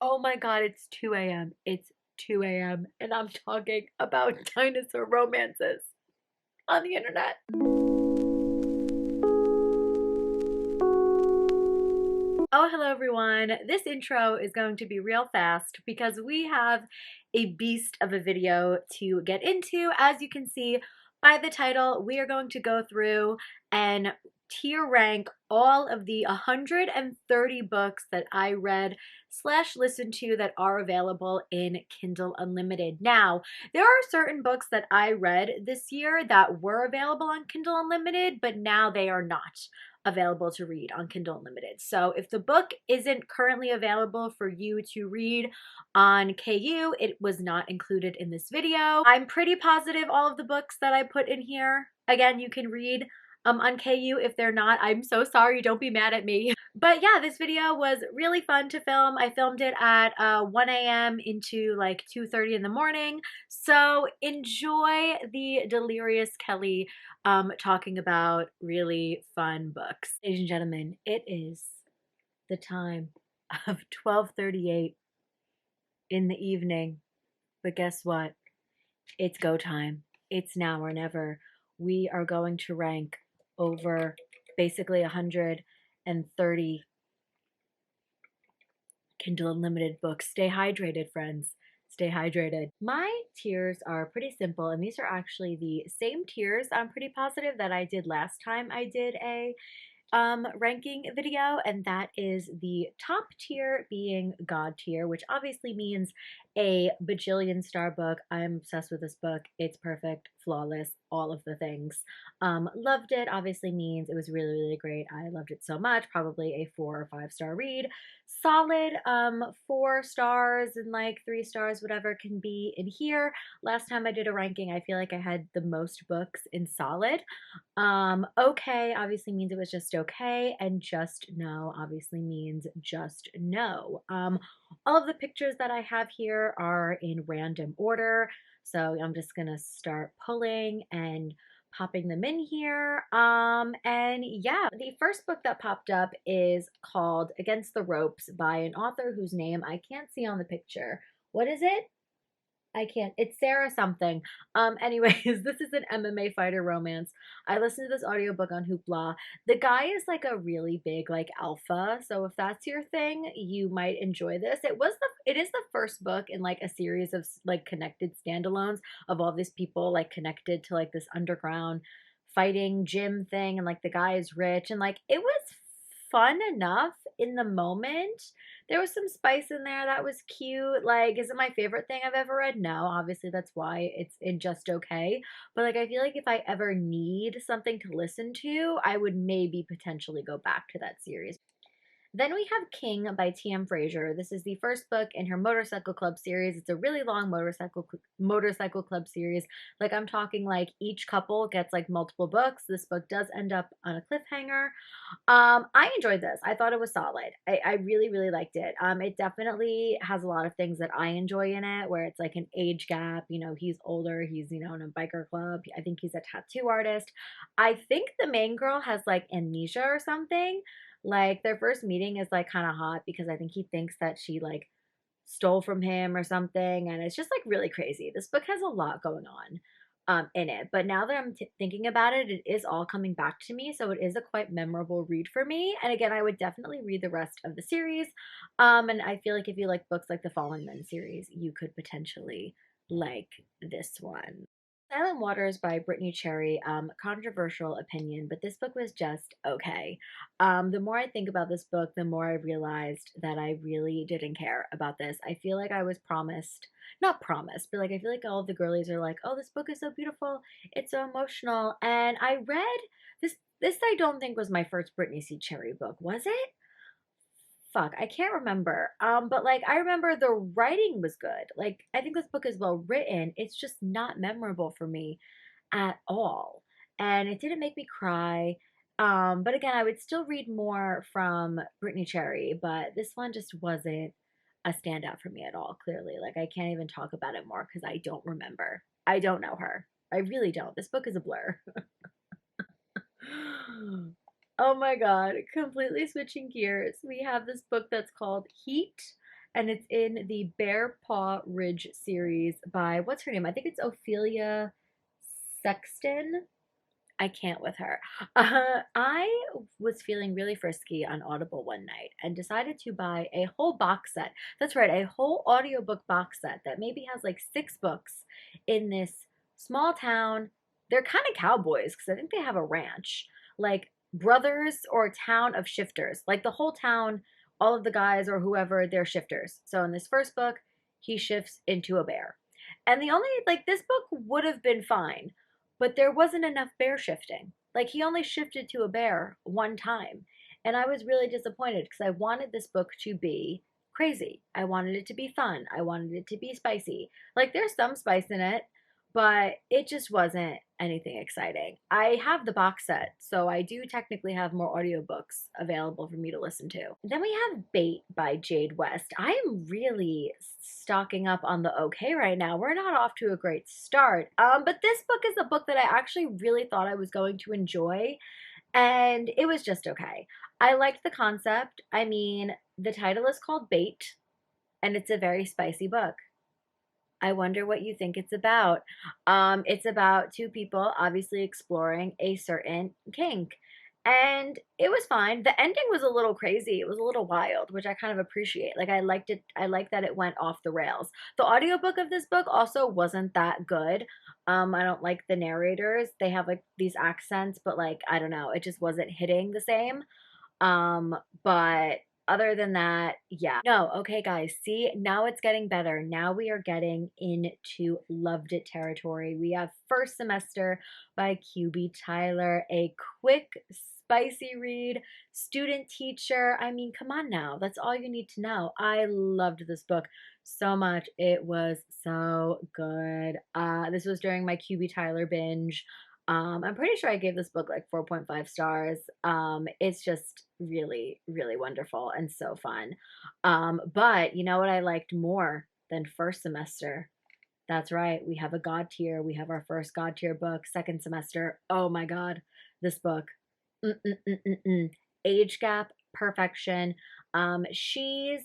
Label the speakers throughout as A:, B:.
A: Oh my god, it's 2 a.m. It's 2 a.m. and I'm talking about dinosaur romances on the internet. Oh, hello everyone. This intro is going to be real fast because we have a beast of a video to get into. As you can see by the title, we are going to go through and tier rank all of the 130 books that I read slash listened to that are available in Kindle Unlimited. Now, there are certain books that I read this year that were available on Kindle Unlimited, but now they are not available to read on Kindle Unlimited. So if the book isn't currently available for you to read on KU, it was not included in this video. I'm pretty positive all of the books that I put in here, again, you can read on KU. If they're not, I'm so sorry, don't be mad at me. But yeah, this video was really fun to film. I filmed it at 1 a.m. into like 2:30 in the morning. So enjoy the delirious Kelly talking about really fun books. Ladies and gentlemen, it is the time of 12:38 in the evening. But guess what? It's go time. It's now or never. We are going to rank over basically 130 Kindle Unlimited books. Stay hydrated, friends. Stay hydrated. My tiers are pretty simple, and these are actually the same tiers, I'm pretty positive, that I did last time I did a ranking video, and that is the top tier being God tier, which obviously means a bajillion star book. I'm obsessed with this book. It's perfect, flawless, all of the things. Loved it obviously means it was really, really great. I loved it so much. Probably a 4 or 5 star read. Solid 4 stars and like 3 stars, whatever can be in here. Last time I did a ranking, I feel like I had the most books in solid. Okay obviously means it was just okay, and just no obviously means just no. All of the pictures that I have here are in random order, so I'm just gonna start pulling and popping them in here. And yeah, the first book that popped up is called Against the Ropes by an author whose name I can't see on the picture. What is it? I can't. It's Sarah something. Anyways, this is an MMA fighter romance. I listened to this audiobook on Hoopla. The guy is like a really big like alpha, so if that's your thing, you might enjoy this. It is the first book in like a series of like connected standalones of all these people like connected to like this underground fighting gym thing, and like the guy is rich, and like it was fun enough in the moment. There was some spice in there that was cute. Like, is it my favorite thing I've ever read? No, obviously that's why it's in just okay. But like, I feel like if I ever need something to listen to, I would maybe potentially go back to that series. Then we have King by T.M. Frazier. This is the first book in her Motorcycle Club series. It's a really long motorcycle club series. Like, I'm talking like each couple gets like multiple books. This book does end up on a cliffhanger. I enjoyed this. I thought it was solid. I really, really liked it. It definitely has a lot of things that I enjoy in it, where it's like an age gap. You know, he's older. He's, you know, in a biker club. I think he's a tattoo artist. I think the main girl has like amnesia or something. Like their first meeting is like kind of hot because I think he thinks that she like stole from him or something, and it's just like really crazy. This book has a lot going on in it, but now that I'm thinking about it, it is all coming back to me, so it is a quite memorable read for me. And again, I would definitely read the rest of the series. And I feel like if you like books like the Fallen Men series, you could potentially like this one. Silent Waters by Brittany Cherry, controversial opinion, but this book was just okay. The more I think about this book, the more I realized that I really didn't care about this. I feel like I was promised, not promised, but like I feel like all of the girlies are like, oh, this book is so beautiful, it's so emotional. And I read this I don't think was my first Brittany C. Cherry book, was it? Fuck, I can't remember. But like I remember the writing was good. Like I think this book is well written. It's just not memorable for me at all. And it didn't make me cry. But again, I would still read more from Brittany Cherry, but this one just wasn't a standout for me at all, clearly. Like I can't even talk about it more because I don't remember. I don't know her. I really don't. This book is a blur. Oh my god, completely switching gears. We have this book that's called Heat, and it's in the Bear Paw Ridge series by, what's her name? I think it's Ophelia Sexton. I can't with her. I was feeling really frisky on Audible one night and decided to buy a whole box set. That's right, a whole audiobook box set that maybe has like 6 books in this small town. They're kind of cowboys because I think they have a ranch. Like brothers or town of shifters. Like the whole town, all of the guys or whoever, they're shifters. So in this first book, he shifts into a bear. And the only, like, this book would have been fine, but there wasn't enough bear shifting. Like he only shifted to a bear one time. And I was really disappointed because I wanted this book to be crazy. I wanted it to be fun. I wanted it to be spicy. Like there's some spice in it, but it just wasn't anything exciting. I have the box set, so I do technically have more audiobooks available for me to listen to. Then we have Bait by Jade West. I am really stocking up on the okay right now. We're not off to a great start. But this book is a book that I actually really thought I was going to enjoy, and it was just okay. I liked the concept. I mean, the title is called Bait, and it's a very spicy book. I wonder what you think it's about. It's about two people obviously exploring a certain kink. And it was fine. The ending was a little crazy. It was a little wild, which I kind of appreciate. Like I liked it. I like that it went off the rails. The audiobook of this book also wasn't that good. I don't like the narrators. They have like these accents, but like I don't know, it just wasn't hitting the same. But other than that, yeah. No, okay, guys, see, now it's getting better. Now we are getting into loved it territory. We have First Semester by QB Tyler, a quick, spicy read, student teacher. I mean, come on now. That's all you need to know. I loved this book so much. It was so good. This was during my QB Tyler binge. I'm pretty sure I gave this book like 4.5 stars. It's just really, really wonderful and so fun. But you know what I liked more than First Semester? That's right. We have a God tier. We have our first God tier book, Second Semester. Oh my God, this book. Mm-mm-mm-mm-mm. Age gap, perfection. She's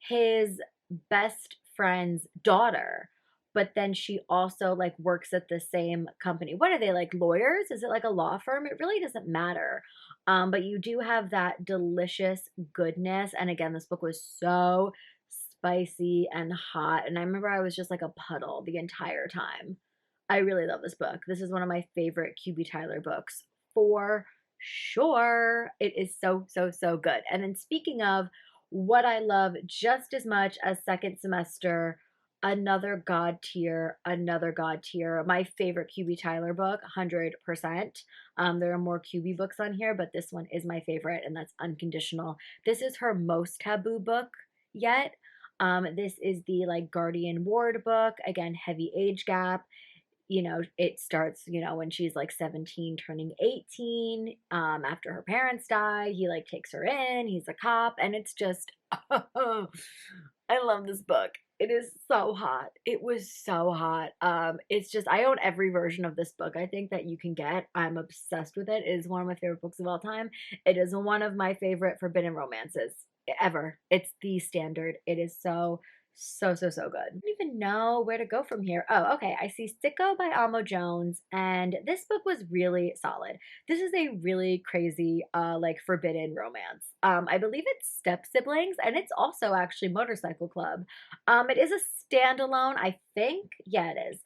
A: his best friend's daughter, but then she also like works at the same company. What are they, like lawyers? Is it like a law firm? It really doesn't matter. But you do have that delicious goodness. And again, this book was so spicy and hot. And I remember I was just like a puddle the entire time. I really love this book. This is one of my favorite QB Tyler books for sure. It is so, so, so good. And then speaking of what I love just as much as Second Semester, another God tier, another God tier. My favorite QB Tyler book, 100%. There are more QB books on here, but this one is my favorite, and that's Unconditional. This is her most taboo book yet. This is the like Guardian Ward book. Again, heavy age gap. You know, it starts, you know, when she's like 17 turning 18, after her parents die. He like takes her in, he's a cop, and it's just oh, I love this book. It is so hot. It was so hot. It's just I own every version of this book I think that you can get. I'm obsessed with it. It is one of my favorite books of all time. It is one of my favorite forbidden romances ever. It's the standard. It is so so, so, so good. I don't even know where to go from here. Oh, okay. I see Sticko by Amo Jones, and this book was really solid. This is a really crazy, like forbidden romance. I believe it's step siblings, and it's also actually Motorcycle Club. It is a standalone, I think. Yeah, it is.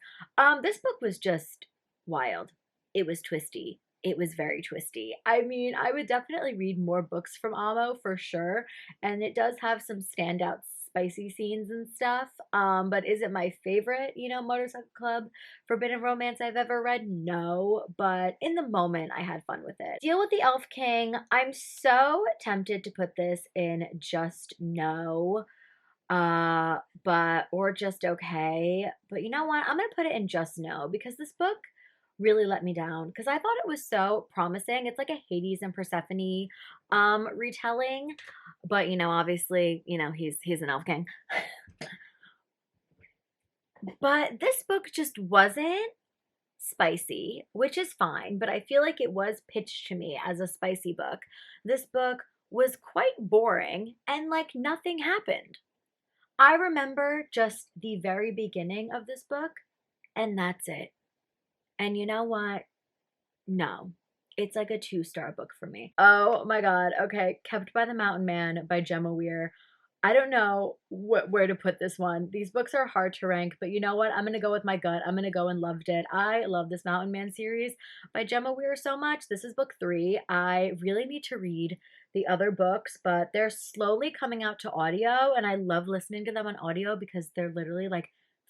A: This book was just wild. It was twisty. It was very twisty. I mean, I would definitely read more books from Amo for sure, and it does have some standout spicy scenes and stuff. But is it my favorite, you know, Motorcycle Club forbidden romance I've ever read? No, but in the moment I had fun with it. Deal with the Elf King. I'm so tempted to put this in just no, but or just okay. But you know what? I'm gonna put it in just no because this book really let me down because I thought it was so promising. It's like a Hades and Persephone retelling, but you know, obviously, you know, he's an elf king. But this book just wasn't spicy, which is fine, but I feel like it was pitched to me as a spicy book. This book was quite boring and like nothing happened. I remember just the very beginning of this book, and that's it. And you know what? No. It's like a 2-star book for me. Oh my god. Okay. Kept by the Mountain Man by Gemma Weir. I don't know where to put this one. These books are hard to rank, but you know what? I'm going to go with my gut. I'm going to go and loved it. I love this Mountain Man series by Gemma Weir so much. This is book 3. I really need to read the other books, but they're slowly coming out to audio, and I love listening to them on audio because they're literally like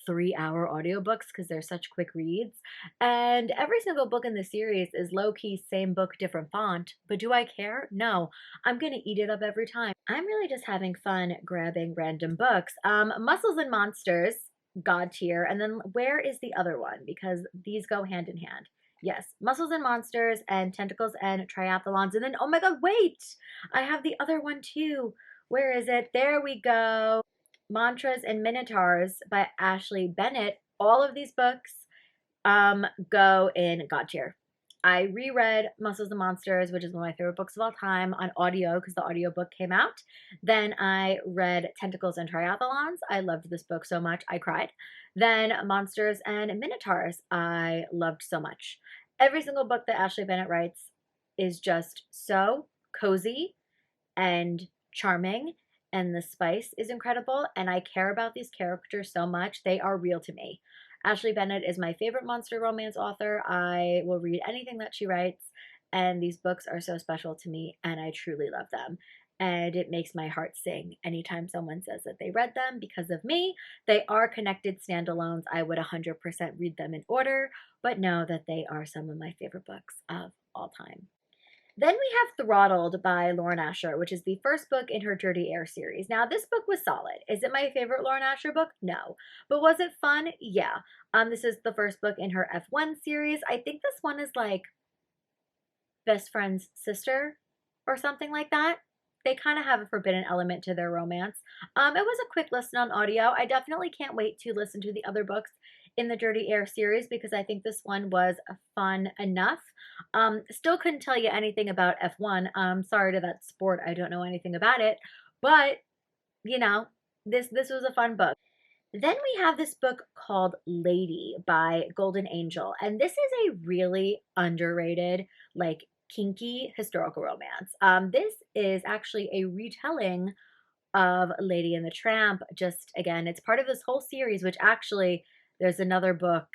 A: 3-hour audiobooks because they're such quick reads. And every single book in the series is low key, same book, different font. But do I care? No. I'm going to eat it up every time. I'm really just having fun grabbing random books. Muscles and Monsters, God tier. And then where is the other one? Because these go hand in hand. Yes, Muscles and Monsters and Tentacles and Triathlons. And then, oh my god, wait! I have the other one too. Where is it? There we go. Mantras and Minotaurs by Ashley Bennett. All of these books go in God tier. I reread Muscles and Monsters, which is one of my favorite books of all time, on audio because the audiobook came out. Then I read Tentacles and Triathlons. I loved this book so much, I cried. Then Monsters and Minotaurs, I loved so much. Every single book that Ashley Bennett writes is just so cozy and charming, and the spice is incredible, and I care about these characters so much. They are real to me. Ashley Bennett is my favorite monster romance author. I will read anything that she writes, and these books are so special to me, and I truly love them. And it makes my heart sing anytime someone says that they read them because of me. They are connected standalones. I would 100% read them in order, but know that they are some of my favorite books of all time. Then we have Throttled by Lauren Asher, which is the first book in her Dirty Air series. Now, this book was solid. Is it my favorite Lauren Asher book? No. But was it fun? Yeah. This is the first book in her F1 series. I think this one is like best friend's sister or something like that. They kind of have a forbidden element to their romance. It was a quick listen on audio. I definitely can't wait to listen to the other books in the Dirty Air series because I think this one was fun enough. Still couldn't tell you anything about F1. Sorry to that sport. I don't know anything about it. But, you know, this was a fun book. Then we have this book called Lady by Golden Angel. And this is a really underrated, like, kinky historical romance. This is actually a retelling of Lady and the Tramp. Just again, it's part of this whole series, which actually there's another book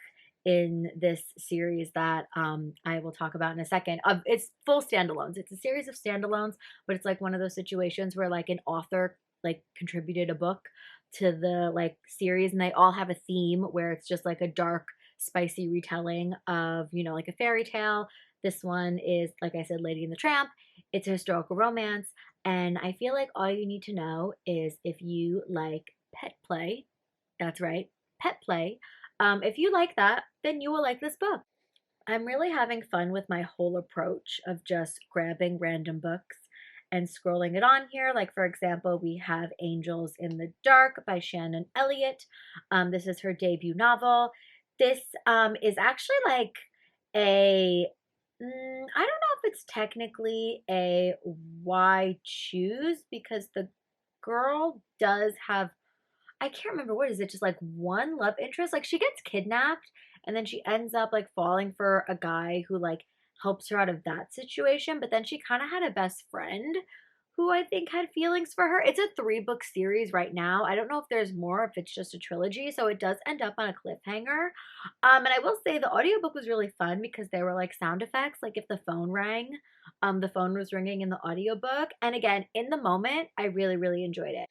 A: in this series that I will talk about in a second. It's full standalones. It's a series of standalones, but it's like one of those situations where like an author like contributed a book to the like series, and they all have a theme where it's just like a dark, spicy retelling of, you know, like a fairy tale. This one is, like I said, Lady and the Tramp. It's a historical romance, and I feel like all you need to know is if you like pet play, that's right, pet play. If you like that, then you will like this book. I'm really having fun with my whole approach of just grabbing random books and scrolling it on here. Like, for example, we have Angels in the Dark by Shannon Elliott. This is her debut novel. This is actually like a, I don't know if it's technically a why choose because the girl does have, I can't remember, what is it, just like one love interest? Like she gets kidnapped and then she ends up like falling for a guy who like helps her out of that situation, but then she kind of had a best friend who I think had feelings for her. It's a 3-book series right now. I don't know if there's more, if it's just a trilogy, so it does end up on a cliffhanger. And I will say the audiobook was really fun because there were like sound effects, like if the phone rang, the phone was ringing in the audiobook. And again, in the moment, I really, really enjoyed it.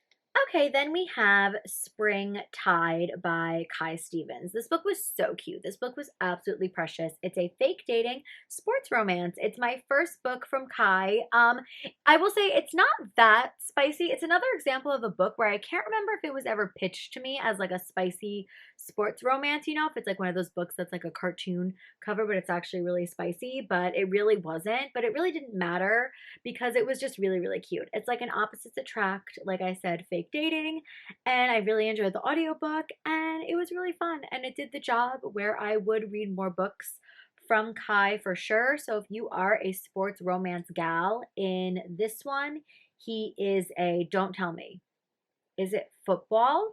A: Okay, then we have Spring Tide by Kai Stevens. This book was so cute. This book was absolutely precious. It's a fake dating sports romance. It's my first book from Kai. I will say it's not that spicy. It's another example of a book where I can't remember if it was ever pitched to me as like a spicy sports romance, you know, if it's like one of those books that's like a cartoon cover, but it's actually really spicy, but it really wasn't. But it really didn't matter because it was just really, really cute. It's like an opposites attract, like I said, fake dating, and I really enjoyed the audiobook, and it was really fun, and it did the job where I would read more books from Kai for sure. So if you are a sports romance gal, in this one, he is a don't tell me. Is it football?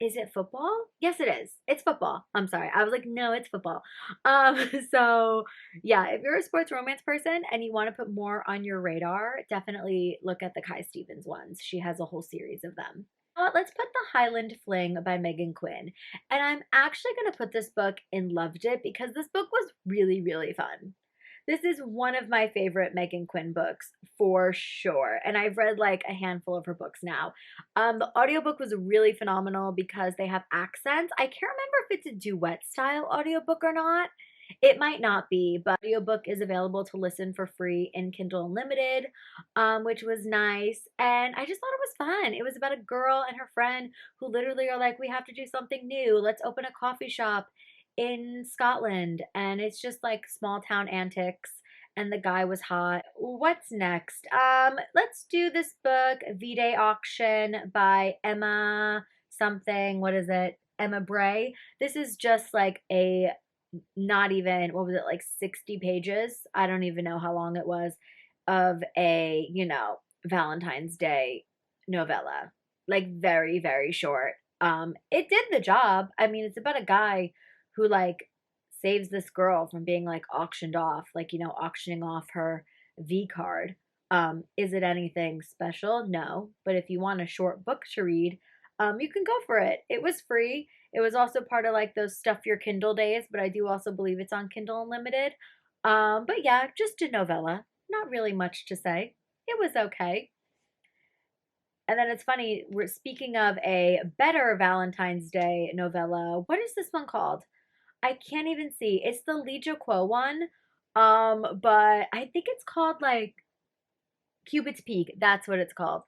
A: Is it football? Yes, it is. It's football. I'm sorry. I was like, no, it's football. Um, so yeah, if you're a sports romance person and you want to put more on your radar, definitely look at the Kai Stevens ones. She has a whole series of them. Let's put the Highland Fling by Megan Quinn. And I'm actually going to put this book in Loved It because this book was really, really fun. This is one of my favorite Megan Quinn books for sure. And I've read like a handful of her books now. The audiobook was really phenomenal because they have accents. I can't remember if it's a duet style audiobook or not. It might not be, but audiobook is available to listen for free in Kindle Unlimited, which was nice. And I just thought it was fun. It was about a girl and her friend who literally are like, we have to do something new. Let's open a coffee shop in Scotland. And it's just like small town antics. And the guy was hot. What's next? Let's do this book, V-Day Auction by Emma something. What is it? Emma Bray. This is just like a not even, what was it, like 60 pages? I don't even know how long it was of a, Valentine's Day novella. Like very, very short. It did the job. I mean, it's about a guy who like saves this girl from being like auctioned off, like, auctioning off her V card. Is it anything special? No. But if you want a short book to read, you can go for it. It was free. It was also part of like those stuff your Kindle days, but I do also believe it's on Kindle Unlimited. But yeah, just a novella. Not really much to say. It was okay. And then it's funny, we're speaking of a better Valentine's Day novella. What is this one called? I can't even see. It's the Lee Jo Kuo one. But I think it's called like Cupid's Peak. That's what it's called.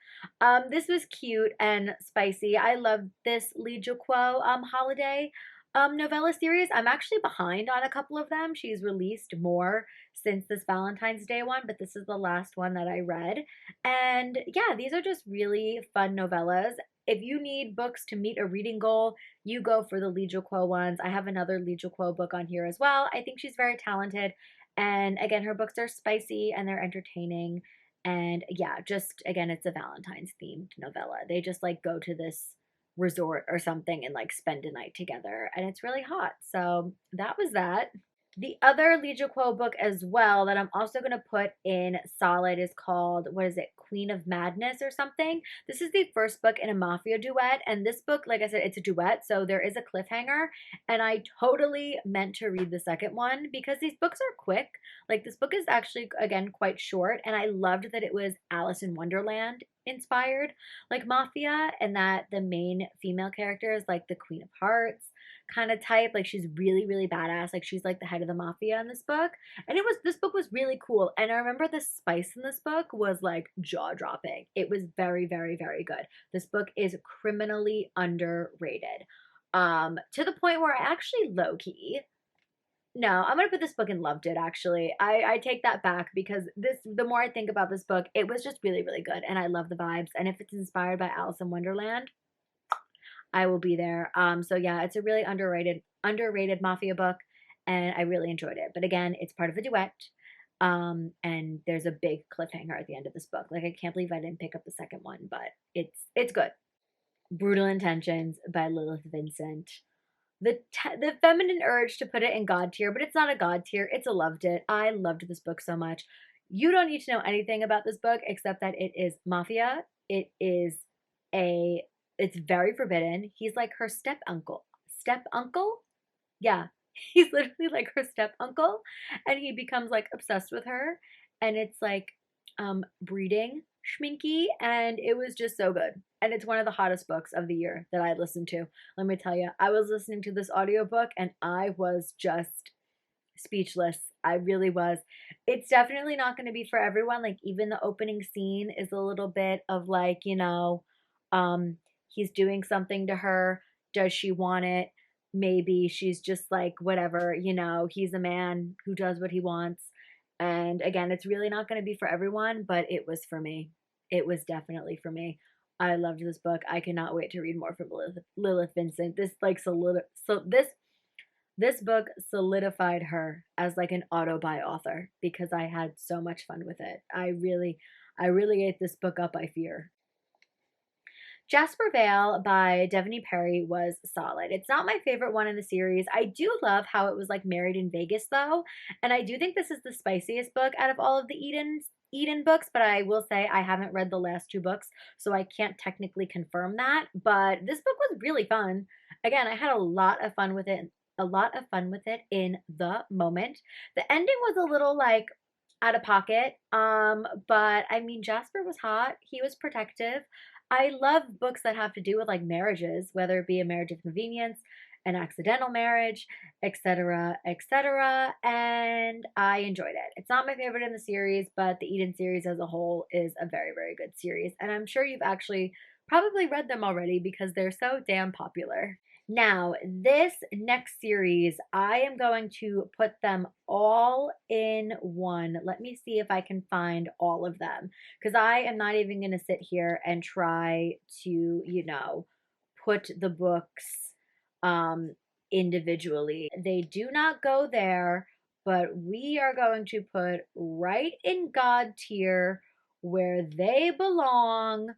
A: This was cute and spicy. I love this Lee Jo Kuo holiday novella series. I'm actually behind on a couple of them. She's released more since this Valentine's Day one, but this is the last one that I read. And yeah, these are just really fun novellas. If you need books to meet a reading goal, you go for the Lee Jo Kuo ones. I have another Lee Jo Kuo book on here as well. I think she's very talented. And again, her books are spicy and they're entertaining. And yeah, just again, it's a Valentine's themed novella. They just like go to this resort or something and like spend a night together. And it's really hot. So that was that. The other Lee Jo Kuo book as well that I'm also going to put in solid is called, what is it, Queen of Madness or something. This is the first book in a mafia duet. And this book, like I said, it's a duet. So there is a cliffhanger. And I totally meant to read the second one because these books are quick. Like this book is actually, again, quite short. And I loved that it was Alice in Wonderland inspired, like mafia, and that the main female character is like the Queen of Hearts kind of type. Like she's really, really badass. Like she's like the head of the mafia in this book. And this book was really cool. And I remember the spice in this book was like jaw dropping. It was very, very, very good. This book is criminally underrated. To the point where I actually low key. No, I'm gonna put this book in Loved It actually. I take that back because the more I think about this book, it was just really, really good. And I love the vibes. And if it's inspired by Alice in Wonderland, I will be there. So yeah, it's a really underrated mafia book, and I really enjoyed it. But again, it's part of a duet. And there's a big cliffhanger at the end of this book. Like I can't believe I didn't pick up the second one, but it's good. Brutal Intentions by Lilith Vincent. The feminine urge to put it in God tier, but it's not a God tier. It's a Loved It. I loved this book so much. You don't need to know anything about this book except that it is mafia. A it's very forbidden. He's like her step uncle. Step uncle? Yeah. He's literally like her step uncle. And he becomes like obsessed with her. And it's like breeding schminky. And it was just so good. And it's one of the hottest books of the year that I listened to. Let me tell you, I was listening to this audiobook and I was just speechless. I really was. It's definitely not going to be for everyone. Like even the opening scene is a little bit of like, um he's doing something to her. Does she want it? Maybe she's just like whatever, he's a man who does what he wants. And again, it's really not going to be for everyone, but it was for me. It was definitely for me. I loved this book. I cannot wait to read more from Lilith Vincent. This like this book solidified her as like an auto-buy author because I had so much fun with it. I really ate this book up, I fear. Jasper Vale by Devaney Perry was solid. It's not my favorite one in the series. I do love how it was like Married in Vegas though, and I do think this is the spiciest book out of all of the Eden books, but I will say I haven't read the last two books, so I can't technically confirm that. But this book was really fun. Again, I had a lot of fun with it. A lot of fun with it in the moment. The ending was a little like out of pocket. But I mean, Jasper was hot. He was protective. I love books that have to do with like marriages, whether it be a marriage of convenience, an accidental marriage, etc., etc. And I enjoyed it. It's not my favorite in the series, but the Eden series as a whole is a very, very good series. And I'm sure you've actually probably read them already because they're so damn popular. Now, this next series, I am going to put them all in one. Let me see if I can find all of them because I am not even going to sit here and try to, put the books um, individually. They do not go there, but we are going to put right in God tier where they belong.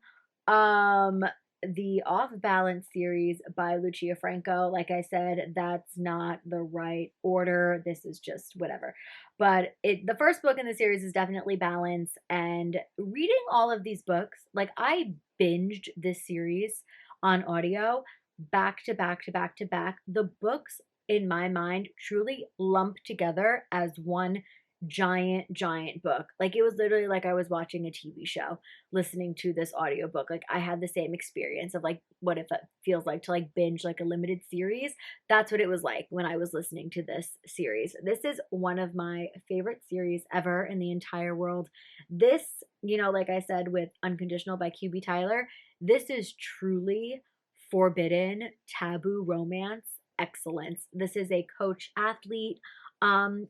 A: Um, the Off Balance series by Lucia Franco. Like I said, that's not the right order. This is just whatever. But the first book in the series is definitely Balance. And reading all of these books, like I binged this series on audio back to back to back to back. The books in my mind truly lump together as one giant book. Like it was literally like I was watching a TV show listening to this audiobook. Like I had the same experience of like what if it feels like to like binge like a limited series. That's what it was like when I was listening to this series. This is one of my favorite series ever in the entire world. This, like I said with Unconditional by QB Tyler, this is truly forbidden taboo romance excellence. This is a coach athlete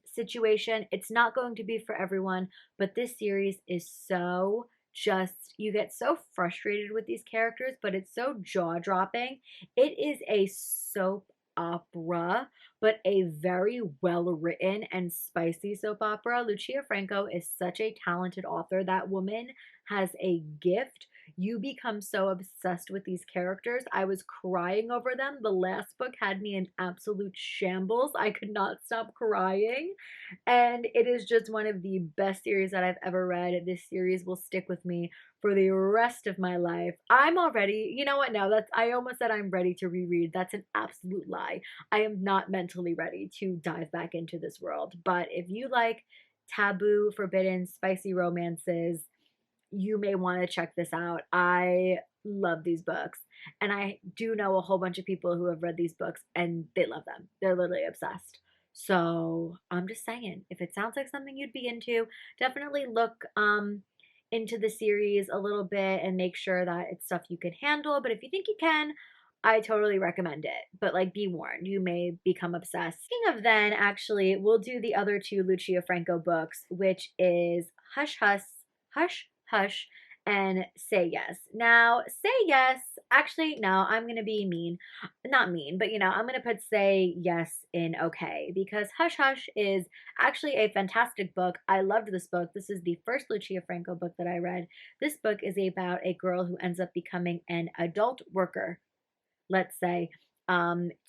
A: situation. It's not going to be for everyone, but this series is so just, you get so frustrated with these characters, but it's so jaw dropping. It is a soap opera, but a very well written and spicy soap opera. Lucia Franco is such a talented author. That woman has a gift. You become so obsessed with these characters. I was crying over them. The last book had me in absolute shambles. I could not stop crying. And it is just one of the best series that I've ever read. This series will stick with me for the rest of my life. I'm already, you know what? No, I almost said I'm ready to reread. That's an absolute lie. I am not mentally ready to dive back into this world. But if you like taboo, forbidden, spicy romances, you may want to check this out. I love these books. And I do know a whole bunch of people who have read these books and they love them. They're literally obsessed. So I'm just saying, if it sounds like something you'd be into, definitely look into the series a little bit and make sure that it's stuff you can handle. But if you think you can, I totally recommend it. But like be warned, you may become obsessed. Speaking of then, actually, we'll do the other two Lucia Franco books, which is Hush Hush and Say Yes. Now, Say Yes, actually, no, I'm going to be mean. Not mean, but I'm going to put Say Yes in okay because Hush Hush is actually a fantastic book. I loved this book. This is the first Lucia Franco book that I read. This book is about a girl who ends up becoming an adult worker, let's say,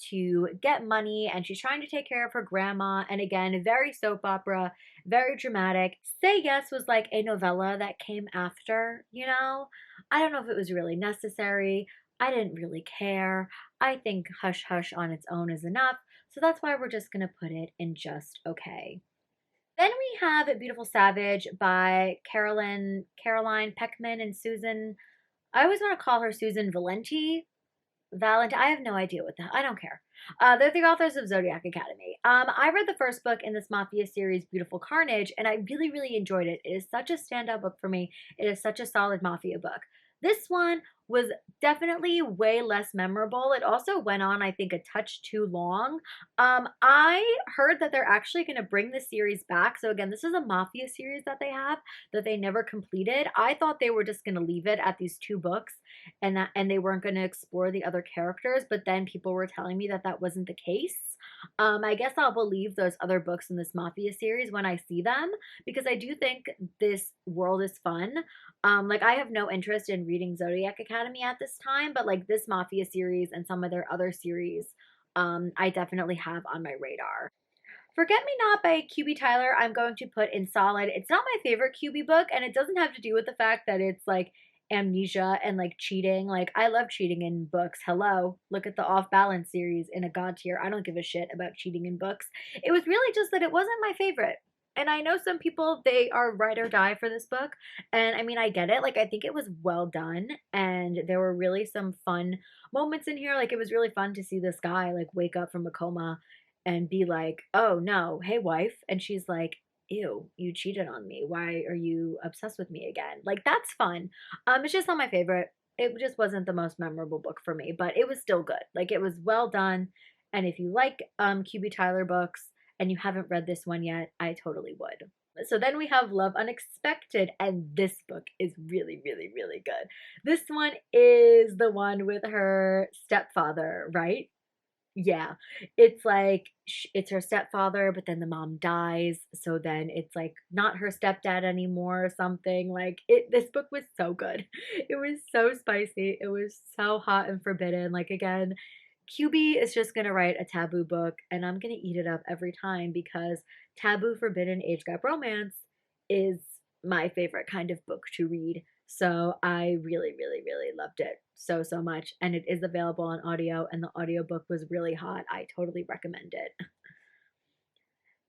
A: to get money, and she's trying to take care of her grandma. And again, very soap opera, very dramatic. Say Yes was like a novella that came after, I don't know if it was really necessary. I didn't really care. I think Hush Hush on its own is enough. So that's why we're just going to put it in just okay. Then we have Beautiful Savage by Caroline Peckman and Susan. I always want to call her Susan Valenti. I have no idea what the I don't care. They're the authors of Zodiac Academy. I read the first book in this Mafia series, Beautiful Carnage, and I really, really enjoyed it. It is such a standout book for me. It is such a solid Mafia book. This one was definitely way less memorable. It also went on, I think, a touch too long. I heard that they're actually going to bring the series back. So again, this is a Mafia series that they have that they never completed. I thought they were just going to leave it at these two books and they weren't going to explore the other characters, but then people were telling me that that wasn't the case. I guess I'll believe those other books in this Mafia series when I see them because I do think this world is fun. Like I have no interest in reading Zodiac Academy Academy at this time, but like this Mafia series and some of their other series, I definitely have on my radar. Forget Me Not by QB Tyler, I'm going to put in solid. It's not my favorite QB book, and it doesn't have to do with the fact that it's like amnesia and like cheating. Like, I love cheating in books. Hello, look at the Off Balance series in a God tier. I don't give a shit about cheating in books. It was really just that it wasn't my favorite. And I know some people, they are ride or die for this book. And I mean, I get it. Like, I think it was well done. And there were really some fun moments in here. Like, it was really fun to see this guy, like, wake up from a coma and be like, "Oh no, hey wife," and she's like, "Ew, you cheated on me. Why are you obsessed with me again?" Like, that's fun. It's just not my favorite. It just wasn't the most memorable book for me, but it was still good. Like, it was well done. And if you like QB Tyler books and you haven't read this one yet, I totally would. So then we have Love Unexpected, and this book is really, really, really good. This one is the one with her stepfather, right? Yeah. It's like it's her stepfather, but then the mom dies, so then it's like not her stepdad anymore or something. Like, this book was so good. It was so spicy. It was so hot and forbidden. Like, again, QB is just going to write a taboo book, and I'm going to eat it up every time because taboo forbidden age gap romance is my favorite kind of book to read. So I really, really, really loved it so, so much. And it is available on audio, and the audiobook was really hot. I totally recommend it.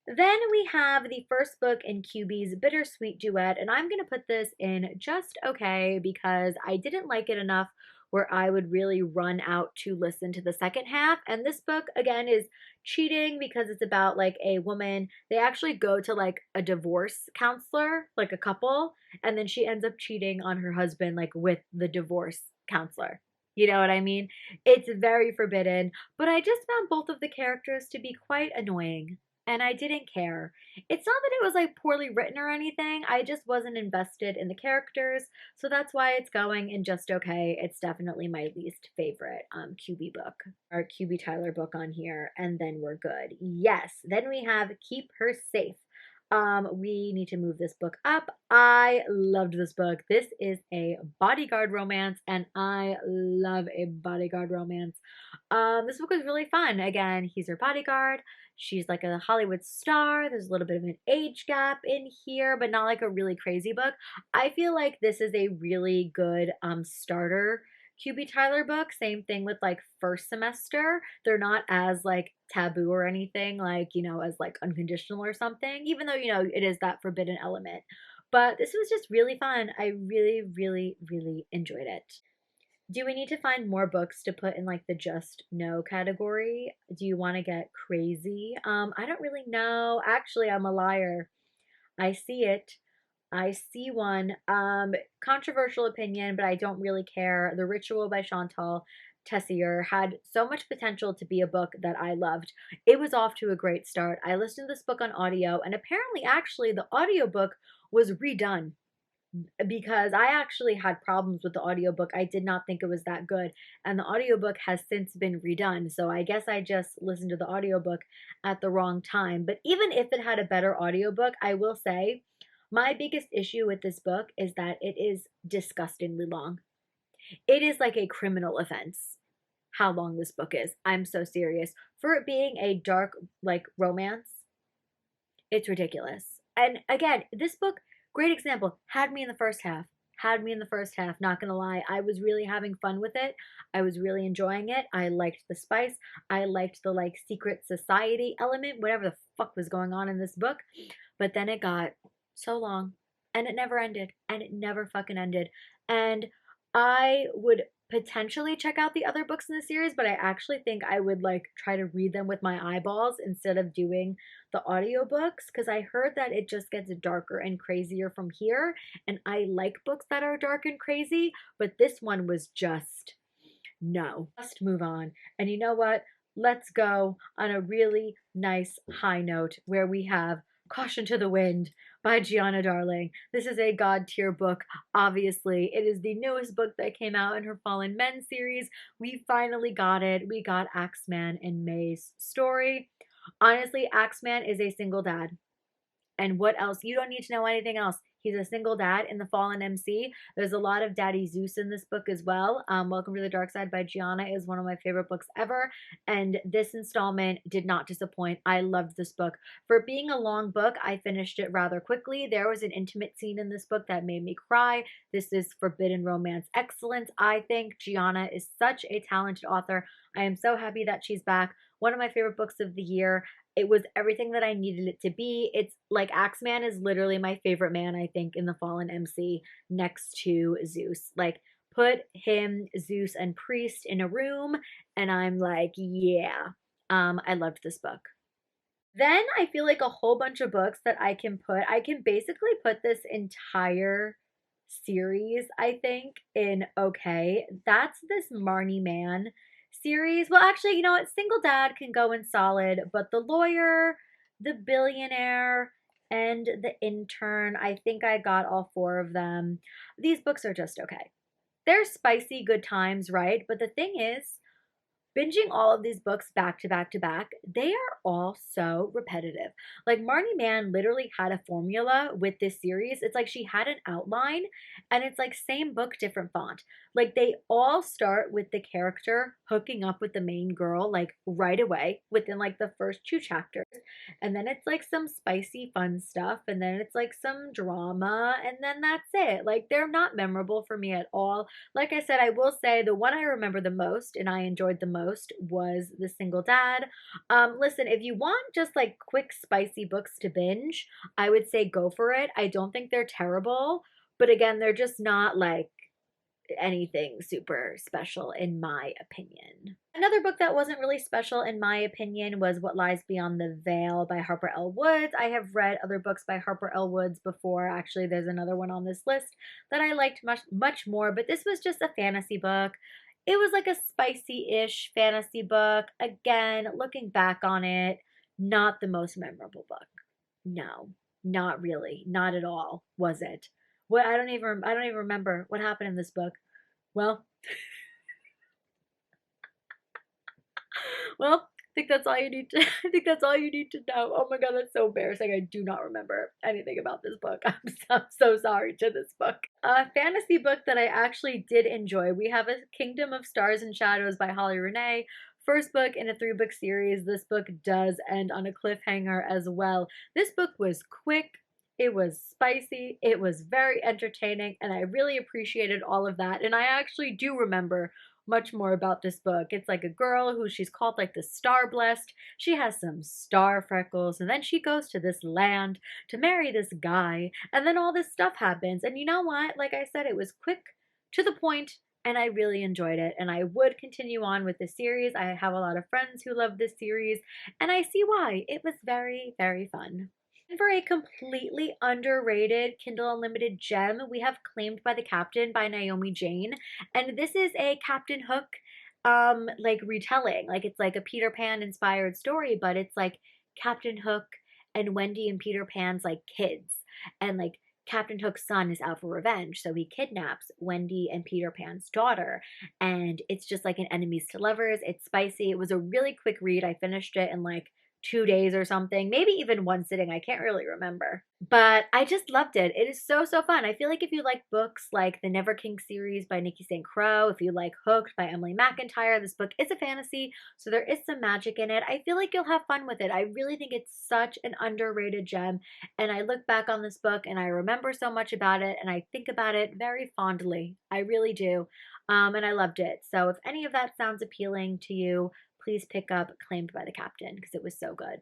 A: Then we have the first book in QB's Bittersweet Duet, and I'm going to put this in just okay because I didn't like it enough where I would really run out to listen to the second half. And this book, again, is cheating because it's about like a woman. They actually go to like a divorce counselor, like a couple, and then she ends up cheating on her husband, like with the divorce counselor. You know what I mean? It's very forbidden, but I just found both of the characters to be quite annoying and I didn't care. It's not that it was like poorly written or anything. I just wasn't invested in the characters, so that's why it's going in just okay. It's definitely my least favorite QB book, our QB Tyler book on here, and then we're good. Yes, then we have Keep Her Safe. We need to move this book up. I loved this book. This is a bodyguard romance, and I love a bodyguard romance. This book was really fun. Again, he's her bodyguard. She's like a Hollywood star. There's a little bit of an age gap in here, but not like a really crazy book. I feel like this is a really good starter QB Tyler book. Same thing with like first semester. They're not as like taboo or anything, like, you know, as like unconditional or something, even though, you know, it is that forbidden element. But this was just really fun. I really, really, really enjoyed it. Do we need to find more books to put in like the just no category? Do you want to get crazy? I don't really know. Actually, I'm a liar. I see it. I see one. Controversial opinion, but I don't really care. The Ritual by Chantal Tessier had so much potential to be a book that I loved. It was off to a great start. I listened to this book on audio, and apparently, actually, the audiobook was redone because I actually had problems with the audiobook. I did not think it was that good. And the audiobook has since been redone. So I guess I just listened to the audiobook at the wrong time. But even if it had a better audiobook, I will say my biggest issue with this book is that it is disgustingly long. It is like a criminal offense how long this book is. I'm so serious. For it being a dark, like, romance, it's ridiculous. And again, this book, great example, had me in the first half. Had me in the first half, not gonna lie. I was really having fun with it. I was really enjoying it. I liked the spice. I liked the like secret society element, whatever the fuck was going on in this book. But then it got so long and it never ended. And it never fucking ended. And I would potentially check out the other books in the series, but I actually think I would like try to read them with my eyeballs instead of doing the audiobooks because I heard that it just gets darker and crazier from here. And I like books that are dark and crazy, but this one was just no. Just move on. And you know what? Let's go on a really nice high note where we have Caution to the Wind by Gianna Darling. This is a God tier book, obviously. It is the newest book that came out in her Fallen Men series. We finally got it. We got Axeman and May's story. Honestly, Axeman is a single dad. And what else? You don't need to know anything else. He's a single dad in the Fallen MC. There's a lot of Daddy Zeus in this book as well. Welcome to the Dark Side by Gianna is one of my favorite books ever, and this installment did not disappoint. I loved this book. For being a long book, I finished it rather quickly. There was an intimate scene in this book that made me cry. This is forbidden romance excellence, I think. Gianna is such a talented author. I am so happy that she's back. One of my favorite books of the year. It was everything that I needed it to be. It's like Axeman is literally my favorite man, I think, in the Fallen MC next to Zeus. Like, put him, Zeus, and Priest in a room, and I'm like, yeah. I loved this book. Then I feel like a whole bunch of books that I can basically put this entire series, I think, in okay. That's this Marnie Man series. Well, actually, you know what? Single Dad can go in solid, but The Lawyer, The Billionaire, and The Intern, I think I got all four of them. These books are just okay. They're spicy good times, right? But the thing is, binging all of these books back to back to back, they are all so repetitive. Like Marnie Mann literally had a formula with this series. It's like she had an outline and it's like same book, different font. Like they all start with the character hooking up with the main girl like right away within like the first two chapters. And then it's like some spicy fun stuff and then it's like some drama and then that's it. Like they're not memorable for me at all. Like I said, I will say the one I remember the most and I enjoyed the most was The Single Dad. Listen, if you want just like quick, spicy books to binge, I would say go for it. I don't think they're terrible, but again, they're just not like anything super special in my opinion. Another book that wasn't really special in my opinion was What Lies Beyond the Veil by Harper L. Woods. I have read other books by Harper L. Woods before. Actually, there's another one on this list that I liked much more, but this was just a fantasy book. It was like a spicy-ish fantasy book. Again, looking back on it, not the most memorable book. No, not really. Not at all, was it? What I don't even remember what happened in this book. Well, well, I think that's all you need to I think that's all you need to know. Oh my god, that's so embarrassing. I do not remember anything about this book. I'm so sorry to this book. A fantasy book that I actually did enjoy. We have A Kingdom of Stars and Shadows by Holly Renee. First book in a 3-book series. This book does end on a cliffhanger as well. This book was quick. It was spicy. It was very entertaining, and I really appreciated all of that. And I actually do remember much more about this book. It's like a girl who she's called like the Star Blessed. She has some star freckles, and then she goes to this land to marry this guy, and then all this stuff happens. And you know what? Like I said, it was quick, to the point, and I really enjoyed it. And I would continue on with this series. I have a lot of friends who love this series, and I see why. It was very, very fun. And for a completely underrated Kindle Unlimited gem, we have Claimed by the Captain by Naomi Jane. And this is a Captain Hook like retelling. Like it's like a Peter Pan inspired story, but it's like Captain Hook and Wendy and Peter Pan's like kids. And like Captain Hook's son is out for revenge, so he kidnaps Wendy and Peter Pan's daughter. And it's just like an enemies to lovers. It's spicy. It was a really quick read. I finished it in like 2 days or something, maybe even one sitting. I can't really remember. But I just loved it. It is so, so fun. I feel like if you like books like the Never King series by Nikki St. Croix, if you like Hooked by Emily McIntyre, this book is a fantasy, so there is some magic in it. I feel like you'll have fun with it. I really think it's such an underrated gem. And I look back on this book and I remember so much about it and I think about it very fondly. I really do. And I loved it. So if any of that sounds appealing to you, please pick up Claimed by the Captain because it was so good.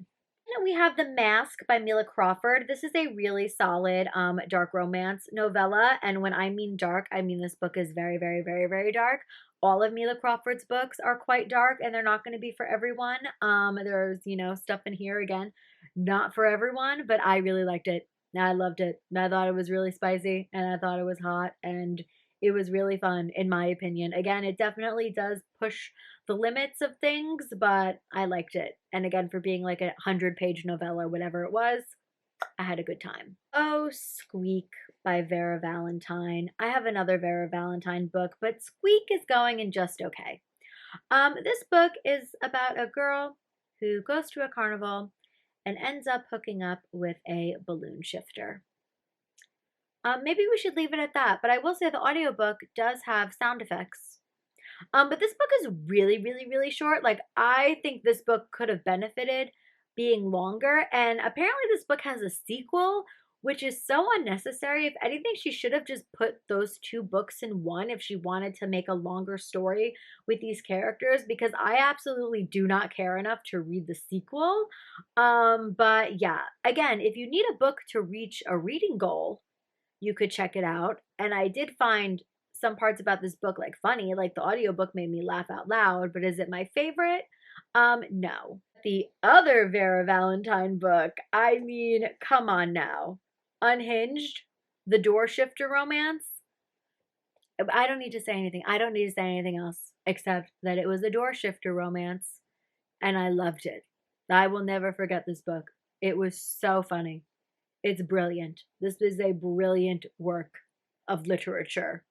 A: And we have The Mask by Mila Crawford. This is a really solid dark romance novella. And when I mean dark, I mean this book is very, very, very, very dark. All of Mila Crawford's books are quite dark and they're not going to be for everyone. There's, you know, stuff in here again, not for everyone, but I really liked it. I loved it. I thought it was really spicy and I thought it was hot and it was really fun, in my opinion. Again, it definitely does push the limits of things, but I liked it. And again, for being like a 100-page novella, whatever it was, I had a good time. Oh, Squeak by Vera Valentine. I have another Vera Valentine book, but Squeak is going in just okay. This book is about a girl who goes to a carnival and ends up hooking up with a balloon shifter. Maybe we should leave it at that. But I will say the audiobook does have sound effects. But this book is really, really, really short. Like, I think this book could have benefited being longer. And apparently, this book has a sequel, which is so unnecessary. If anything, she should have just put those two books in one if she wanted to make a longer story with these characters, because I absolutely do not care enough to read the sequel. But yeah, again, if you need a book to reach a reading goal, you could check it out. And I did find some parts about this book like funny, like the audiobook made me laugh out loud, but is it my favorite? No. The other Vera Valentine book, I mean, come on now. Unhinged, the door shifter romance. I don't need to say anything. I don't need to say anything else except that it was a door shifter romance and I loved it. I will never forget this book. It was so funny. It's brilliant. This is a brilliant work of literature.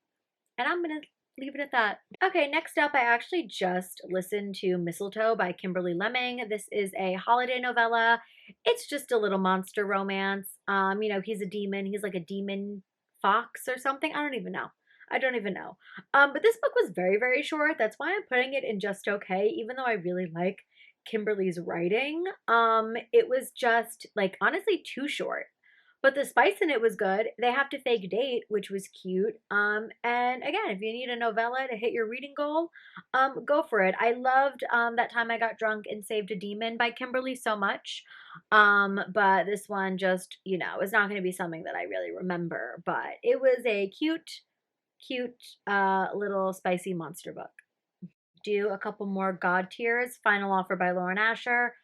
A: And I'm going to leave it at that. Okay, next up, I actually just listened to Mistletoe by Kimberly Lemming. This is a holiday novella. It's just a little monster romance. He's a demon. He's like a demon fox or something. I don't even know. I don't even know. But this book was very, very short. That's why I'm putting it in just okay, even though I really like Kimberly's writing. It was just like honestly too short. But the spice in it was good. They have to fake date, which was cute. And again, if you need a novella to hit your reading goal, go for it. I loved That Time I Got Drunk and Saved a Demon by Kimberly so much. But this one just, is not going to be something that I really remember. But it was a cute, cute little spicy monster book. Do a couple more God tiers. Final Offer by Lauren Asher.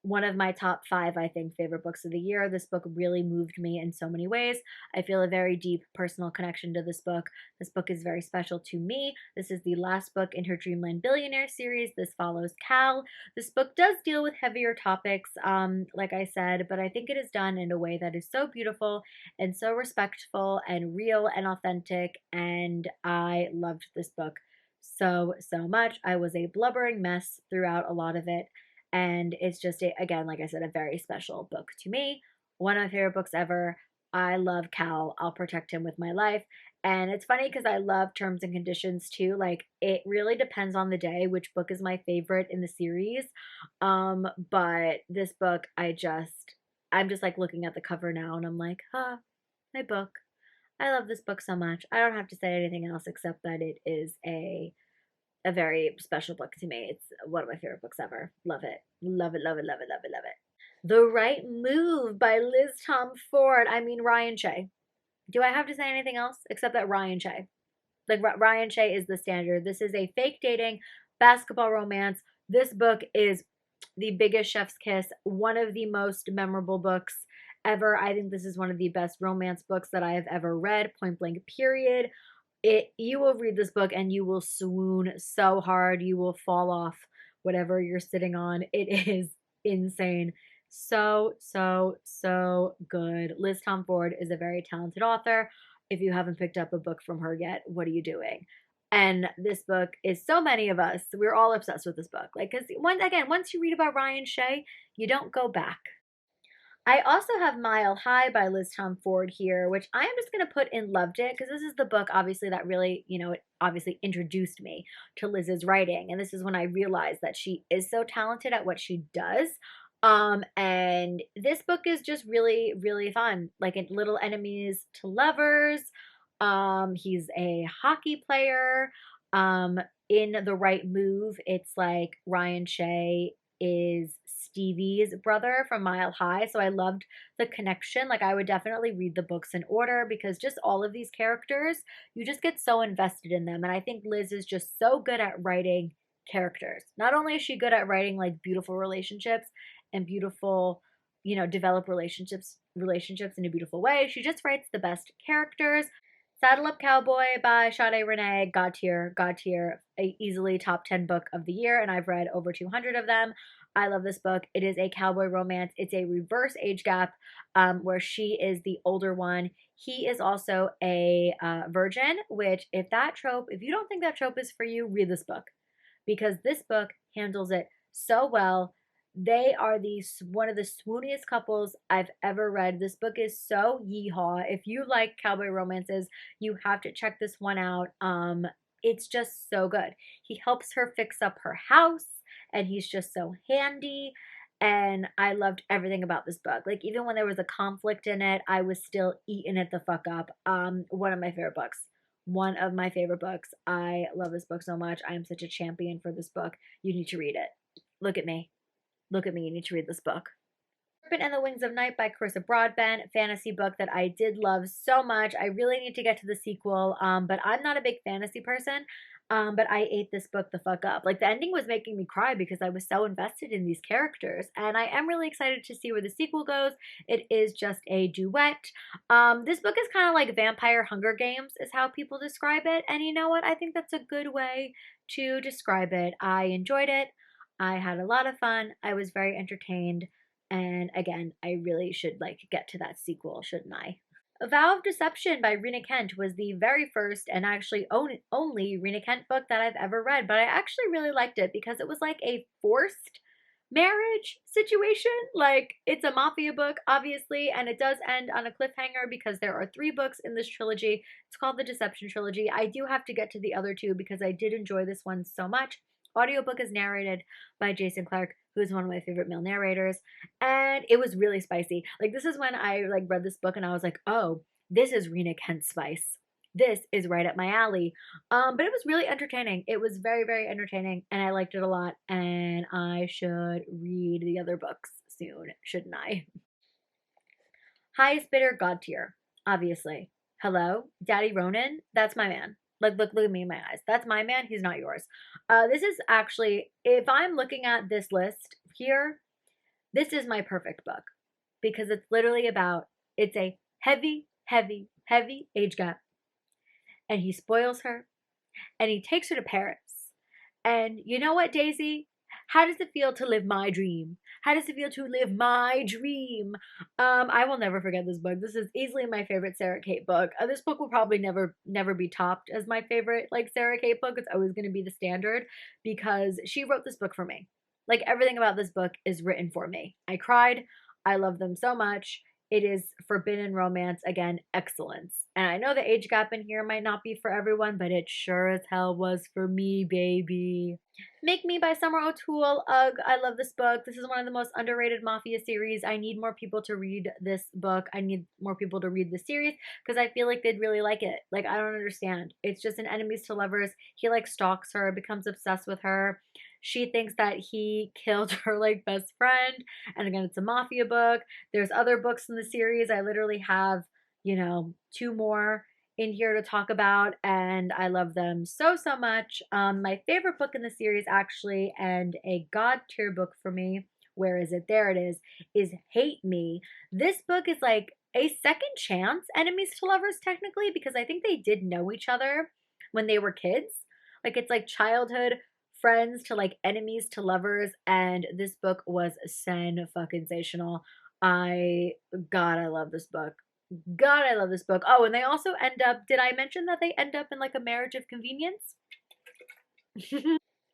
A: One of my top 5, I think, favorite books of the year. This book really moved me in so many ways. I feel a very deep personal connection to this book. This book is very special to me. This is the last book in her Dreamland Billionaire series. This follows Cal. This book does deal with heavier topics, like I said, but I think it is done in a way that is so beautiful and so respectful and real and authentic, and I loved this book so, so much. I was a blubbering mess throughout a lot of it. And it's just, again, like I said, a very special book to me. One of my favorite books ever. I love Cal. I'll protect him with my life. And it's funny because I love Terms and Conditions too. Like, it really depends on the day which book is my favorite in the series. But this book, I'm just like looking at the cover now and I'm like, my book. I love this book so much. I don't have to say anything else except that it is a very special book to me. It's one of my favorite books ever. Love it. Love it, love it, love it, love it, love it. The Right Move by Liz Tom Ford. I mean, Ryan Shea. Do I have to say anything else except that Ryan Shea? Like, Ryan Shea is the standard. This is a fake dating basketball romance. This book is the biggest chef's kiss, one of the most memorable books ever. I think this is one of the best romance books that I have ever read, point blank, period. You will read this book and you will swoon so hard you will fall off whatever you're sitting on. It is insane. So, so, so good. Liz Tom Ford is a very talented author. If you haven't picked up a book from her yet, what are you doing? And this book is so many of us, we're all obsessed with this book. Like, because once you read about Ryan Shea, you don't go back. I also have Mile High by Liz Tom Ford here, which I am just going to put in Loved It, because this is the book, obviously, that really, it obviously introduced me to Liz's writing. And this is when I realized that she is so talented at what she does. And this book is just really, really fun. Like, Little Enemies to Lovers. He's a hockey player. In The Right Move, it's like Ryan Shea is Stevie's brother from Mile High. So I loved the connection. Like, I would definitely read the books in order because just all of these characters, you just get so invested in them. And I think Liz is just so good at writing characters. Not only is she good at writing like beautiful relationships and beautiful, develop relationships in a beautiful way, she just writes the best characters. Saddle Up Cowboy by Sade Renee, God tier, a easily top 10 book of the year, and I've read over 200 of them. I love this book. It is a cowboy romance. It's a reverse age gap where she is the older one. He is also a virgin, which if you don't think that trope is for you, read this book because this book handles it so well. They are one of the swooniest couples I've ever read. This book is so yeehaw. If you like cowboy romances, you have to check this one out. It's just so good. He helps her fix up her house, and he's just so handy. And I loved everything about this book. Like, even when there was a conflict in it, I was still eating it the fuck up. One of my favorite books. One of my favorite books. I love this book so much. I am such a champion for this book. You need to read it. Look at me. Look at me. You need to read this book. Serpent and the Wings of Night by Carissa Broadbent, fantasy book that I did love so much. I really need to get to the sequel, but I'm not a big fantasy person. But I ate this book the fuck up. Like, the ending was making me cry because I was so invested in these characters, and I am really excited to see where the sequel goes. It is just a duet. This book is kind of like Vampire Hunger Games, is how people describe it, and you know what? I think that's a good way to describe it. I enjoyed it. I had a lot of fun. I was very entertained. And again, I really should like get to that sequel, shouldn't I? A Vow of Deception by Rena Kent was the very first and actually only Rena Kent book that I've ever read, but I actually really liked it because it was like a forced marriage situation. Like, it's a mafia book, obviously, and it does end on a cliffhanger because there are 3 books in this trilogy. It's called the Deception Trilogy. I do have to get to the other 2 because I did enjoy this one so much. Audiobook is narrated by Jason Clark, who is one of my favorite male narrators, and it was really spicy. Like, this is when I like read this book and I was like, oh, this is Rena Kent spice. This is right up my alley. But it was really entertaining. It was very, very entertaining, and I liked it a lot. And I should read the other books soon, shouldn't I? Highest bidder, God tier, obviously. Hello, Daddy Ronin. That's my man. Like, look at me in my eyes. That's my man. He's not yours. This is actually, if I'm looking at this list here, this is my perfect book because it's literally about, it's a heavy, heavy, heavy age gap, and he spoils her, and he takes her to Paris. And you know what, Daisy? How does it feel to live my dream? How does it feel to live my dream? I will never forget this book. This is easily my favorite Sarah Kate book. This book will probably never be topped as my favorite like Sarah Kate book. It's always going to be the standard because she wrote this book for me. Like, everything about this book is written for me. I cried. I love them so much. It is forbidden romance, again, excellence. And I know the age gap in here might not be for everyone, but it sure as hell was for me, baby. Make Me by Summer O'Toole. Ugh, I love this book. This is one of the most underrated mafia series. I need more people to read this book. I need more people to read the series because I feel like they'd really like it. Like, I don't understand. It's just an enemies to lovers. He like stalks her, becomes obsessed with her. She thinks that he killed her like best friend. And again, it's a mafia book. There's other books in the series. I literally have, 2 more in here to talk about, and I love them so, so much. My favorite book in the series, actually, and a God tier book for me, where is it? There it is Hate Me. This book is like a second chance enemies to lovers, technically, because I think they did know each other when they were kids. Like, it's like childhood friends to like enemies to lovers, and this book was sen-fucking-sational. God, I love this book. God, I love this book. Oh, and they also end up, did I mention that they end up in like a marriage of convenience?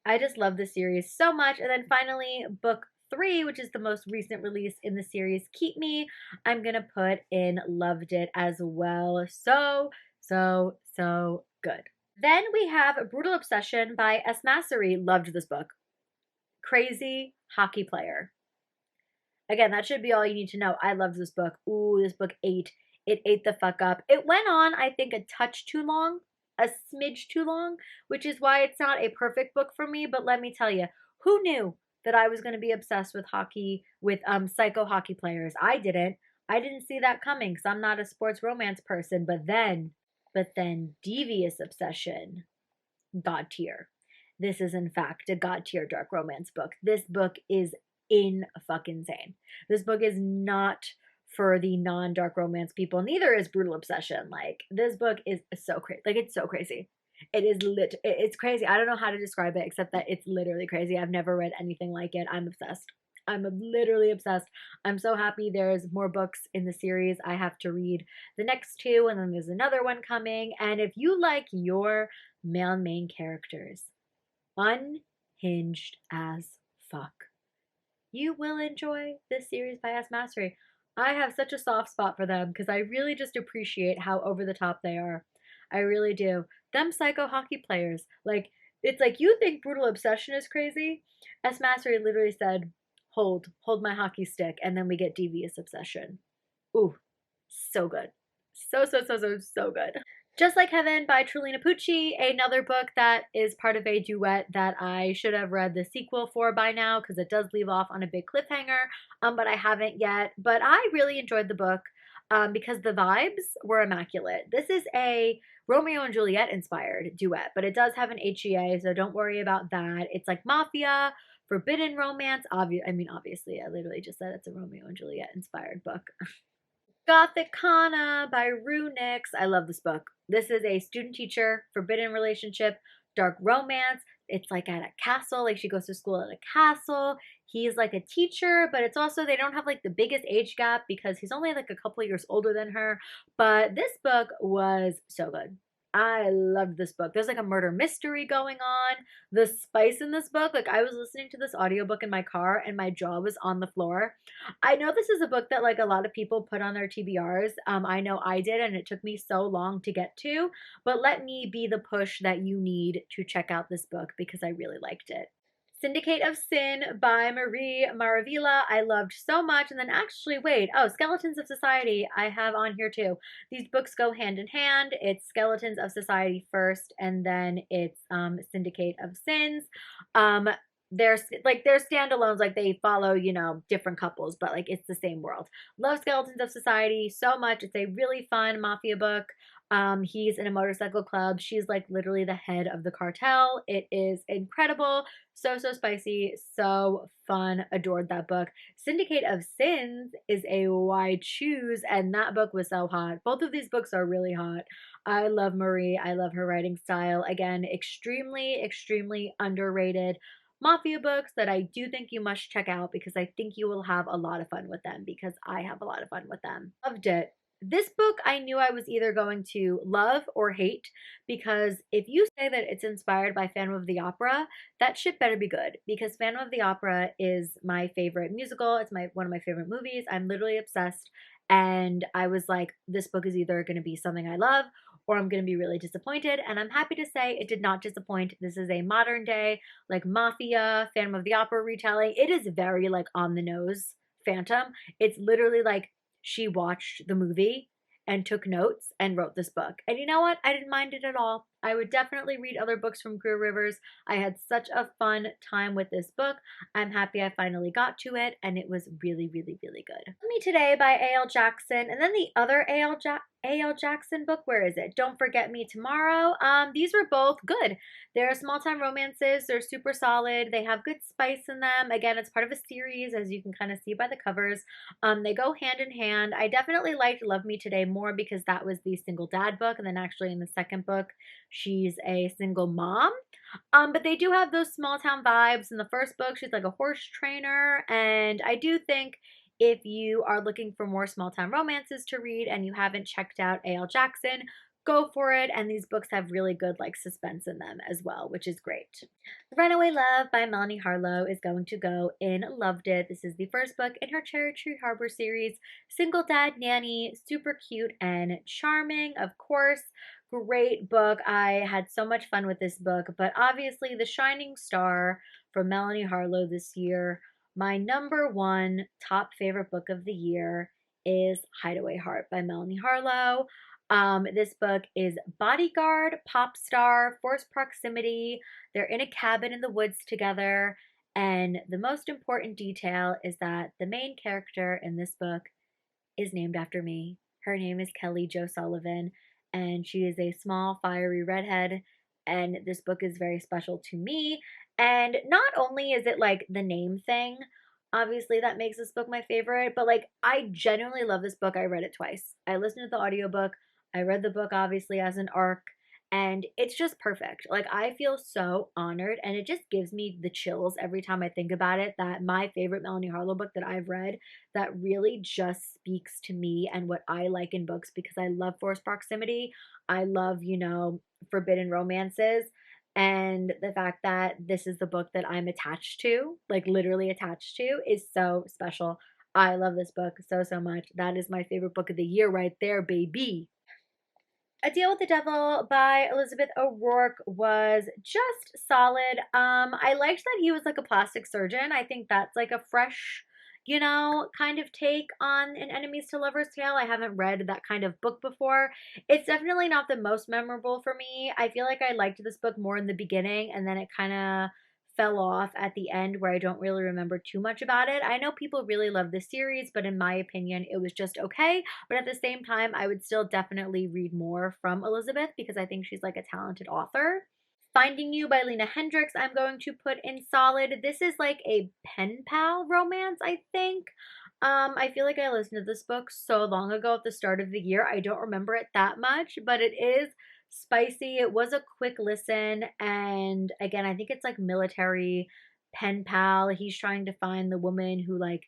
A: I just love the series so much. And then finally, book 3, which is the most recent release in the series, Keep Me, I'm going to put in Loved It as well. So, so, so good. Then we have Brutal Obsession by S. Massery. Loved this book. Crazy hockey player. Again, that should be all you need to know. I loved this book. Ooh, this book ate. It ate the fuck up. It went on, I think, a touch too long, a smidge too long, which is why it's not a perfect book for me. But let me tell you, who knew that I was going to be obsessed with hockey, with psycho hockey players? I didn't. I didn't see that coming because I'm not a sports romance person. But then, Devious Obsession, God tier. This is in fact a God tier dark romance book. This book is in fucking insane. This book is not for the non-dark romance people. Neither is Brutal Obsession. Like, this book is so crazy. Like, it's so crazy. It's crazy. I don't know how to describe it except that it's literally crazy. I've never read anything like it. I'm obsessed. I'm literally obsessed. I'm so happy there's more books in the series. I have to read the next 2, and then there's another one coming. And if you like your male main characters unhinged as fuck, you will enjoy this series by S. Mastery. I have such a soft spot for them because I really just appreciate how over the top they are. I really do. Them psycho hockey players, like, it's like you think Brutal Obsession is crazy. S. Mastery literally said, hold my hockey stick, and then we get Devious Obsession. Ooh, so good. So good. Just Like Heaven by Trulina Pucci, another book that is part of a duet that I should have read the sequel for by now because it does leave off on a big cliffhanger, but I haven't yet. But I really enjoyed the book because the vibes were immaculate. This is a Romeo and Juliet inspired duet, but it does have an HEA, so don't worry about that. It's like mafia, forbidden romance. Obviously, I literally just said it's a Romeo and Juliet inspired book. Gothic Kana by Rue Nix. I love this book. This is a student teacher, forbidden relationship, dark romance. It's like at a castle, like she goes to school at a castle. He's like a teacher, but it's also, they don't have like the biggest age gap because he's only like a couple years older than her. But this book was so good. I loved this book. There's like a murder mystery going on. The spice in this book, like I was listening to this audiobook in my car and my jaw was on the floor. I know this is a book that like a lot of people put on their TBRs. I know I did, and it took me so long to get to. But let me be the push that you need to check out this book because I really liked it. Syndicate of Sin by Marie Maravilla. I loved so much. And then actually, wait, oh, Skeletons of Society I have on here too. These books go hand in hand. It's Skeletons of Society first, and then it's Syndicate of Sins. Um, they're standalones, like they follow, different couples, but like it's the same world. Love Skeletons of Society so much. It's a really fun mafia book. He's in a motorcycle club. She's like literally the head of the cartel. It is incredible. So spicy, so fun. Adored that book. Syndicate of Sins is a why choose, and that book was so hot. Both of these books are really hot. I love Marie. I love her writing style. Again, extremely underrated mafia books that I do think you must check out because I think you will have a lot of fun with them because I have a lot of fun with them. Loved it. This book I knew I was either going to love or hate because if you say that it's inspired by Phantom of the Opera, that shit better be good because Phantom of the Opera is my favorite musical. It's one of my favorite movies. I'm literally obsessed. And I was like, this book is either going to be something I love or I'm going to be really disappointed. And I'm happy to say it did not disappoint. This is a modern day, like mafia, Phantom of the Opera retelling. It is very like on the nose Phantom. It's literally like she watched the movie and took notes and wrote this book. And you know what? I didn't mind it at all. I would definitely read other books from Greer Rivers. I had such a fun time with this book. I'm happy I finally got to it, and it was really good. Me Today by A.L. Jackson, and then the other A.L. Jackson book, where is it? Don't Forget Me Tomorrow. These were both good. They're small time romances. They're super solid. They have good spice in them. Again, it's part of a series, as you can kind of see by the covers. They go hand in hand. I definitely liked Love Me Today more because that was the single dad book, and then actually in the second book, she's a single mom. But they do have those small town vibes. In the first book, she's like a horse trainer, and I do think if you are looking for more small town romances to read and you haven't checked out A.L. Jackson, go for it. And these books have really good like suspense in them as well, which is great. Runaway Love by Melanie Harlow is going to go in Loved It. This is the first book in her Cherry Tree Harbor series. Single dad nanny, super cute and charming, of course. Great book. I had so much fun with this book, but obviously the shining star for Melanie Harlow this year, my number one top favorite book of the year, is Hideaway Heart by Melanie Harlow. This book is bodyguard, pop star, forced proximity. They're in a cabin in the woods together. And the most important detail is that the main character in this book is named after me. Her name is Kelly Jo Sullivan, and she is a small, fiery redhead. And this book is very special to me. And not only is it like the name thing, obviously that makes this book my favorite, but like I genuinely love this book. I read it twice. I listened to the audiobook. I read the book obviously as an arc, and it's just perfect. Like I feel so honored, and it just gives me the chills every time I think about it that my favorite Melanie Harlow book that I've read that really just speaks to me and what I like in books because I love forced proximity. I love, forbidden romances. And the fact that this is the book that I'm attached to, like literally attached to, is so special. I love this book so, so much. That is my favorite book of the year right there, baby. A Deal with the Devil by Elizabeth O'Rourke was just solid. I liked that he was like a plastic surgeon. I think that's like a fresh, kind of take on an enemies to lovers tale. I haven't read that kind of book before. It's definitely not the most memorable for me. I feel like I liked this book more in the beginning, and then it kind of fell off at the end where I don't really remember too much about it. I know people really love this series, but in my opinion, it was just okay. But at the same time, I would still definitely read more from Elizabeth because I think she's like a talented author. Finding You by Lena Hendricks, I'm going to put in solid. This is like a pen pal romance, I think. I feel like I listened to this book so long ago at the start of the year. I don't remember it that much, but it is spicy. It was a quick listen. And again, I think it's like military pen pal. He's trying to find the woman who like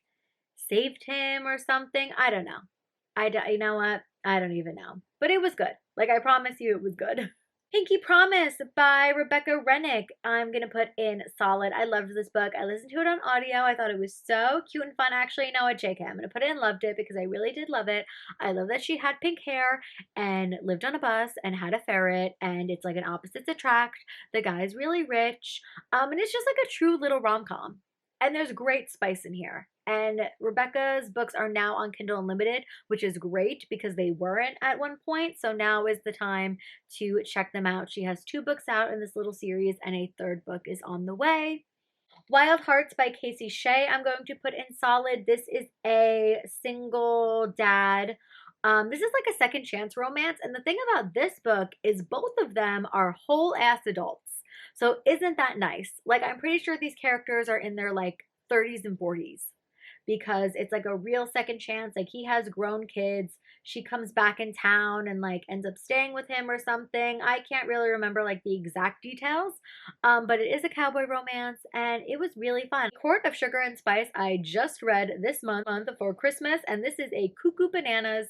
A: saved him or something. I don't know. You know what? I don't even know. But it was good. Like, I promise you it was good. Pinky Promise by Rebecca Rennick. I'm going to put in solid. I loved this book. I listened to it on audio. I thought it was so cute and fun. Actually, you know what, JK, I'm going to put in loved it because I really did love it. I love that she had pink hair and lived on a bus and had a ferret, and it's like an opposites attract. The guy's really rich. And it's just like a true little rom-com. And there's great spice in here. And Rebecca's books are now on Kindle Unlimited, which is great because they weren't at one point. So now is the time to check them out. She has 2 books out in this little series, and a 3rd book is on the way. Wild Hearts by Casey Shea, I'm going to put in solid. This is a single dad. This is like a second chance romance. And the thing about this book is both of them are whole ass adults. So isn't that nice? Like, I'm pretty sure these characters are in their like 30s and 40s because it's like a real second chance. Like, he has grown kids. She comes back in town and like ends up staying with him or something. I can't really remember like the exact details. But it is a cowboy romance and it was really fun. Court of Sugar and Spice, I just read this month for Christmas, and this is a Cuckoo Bananas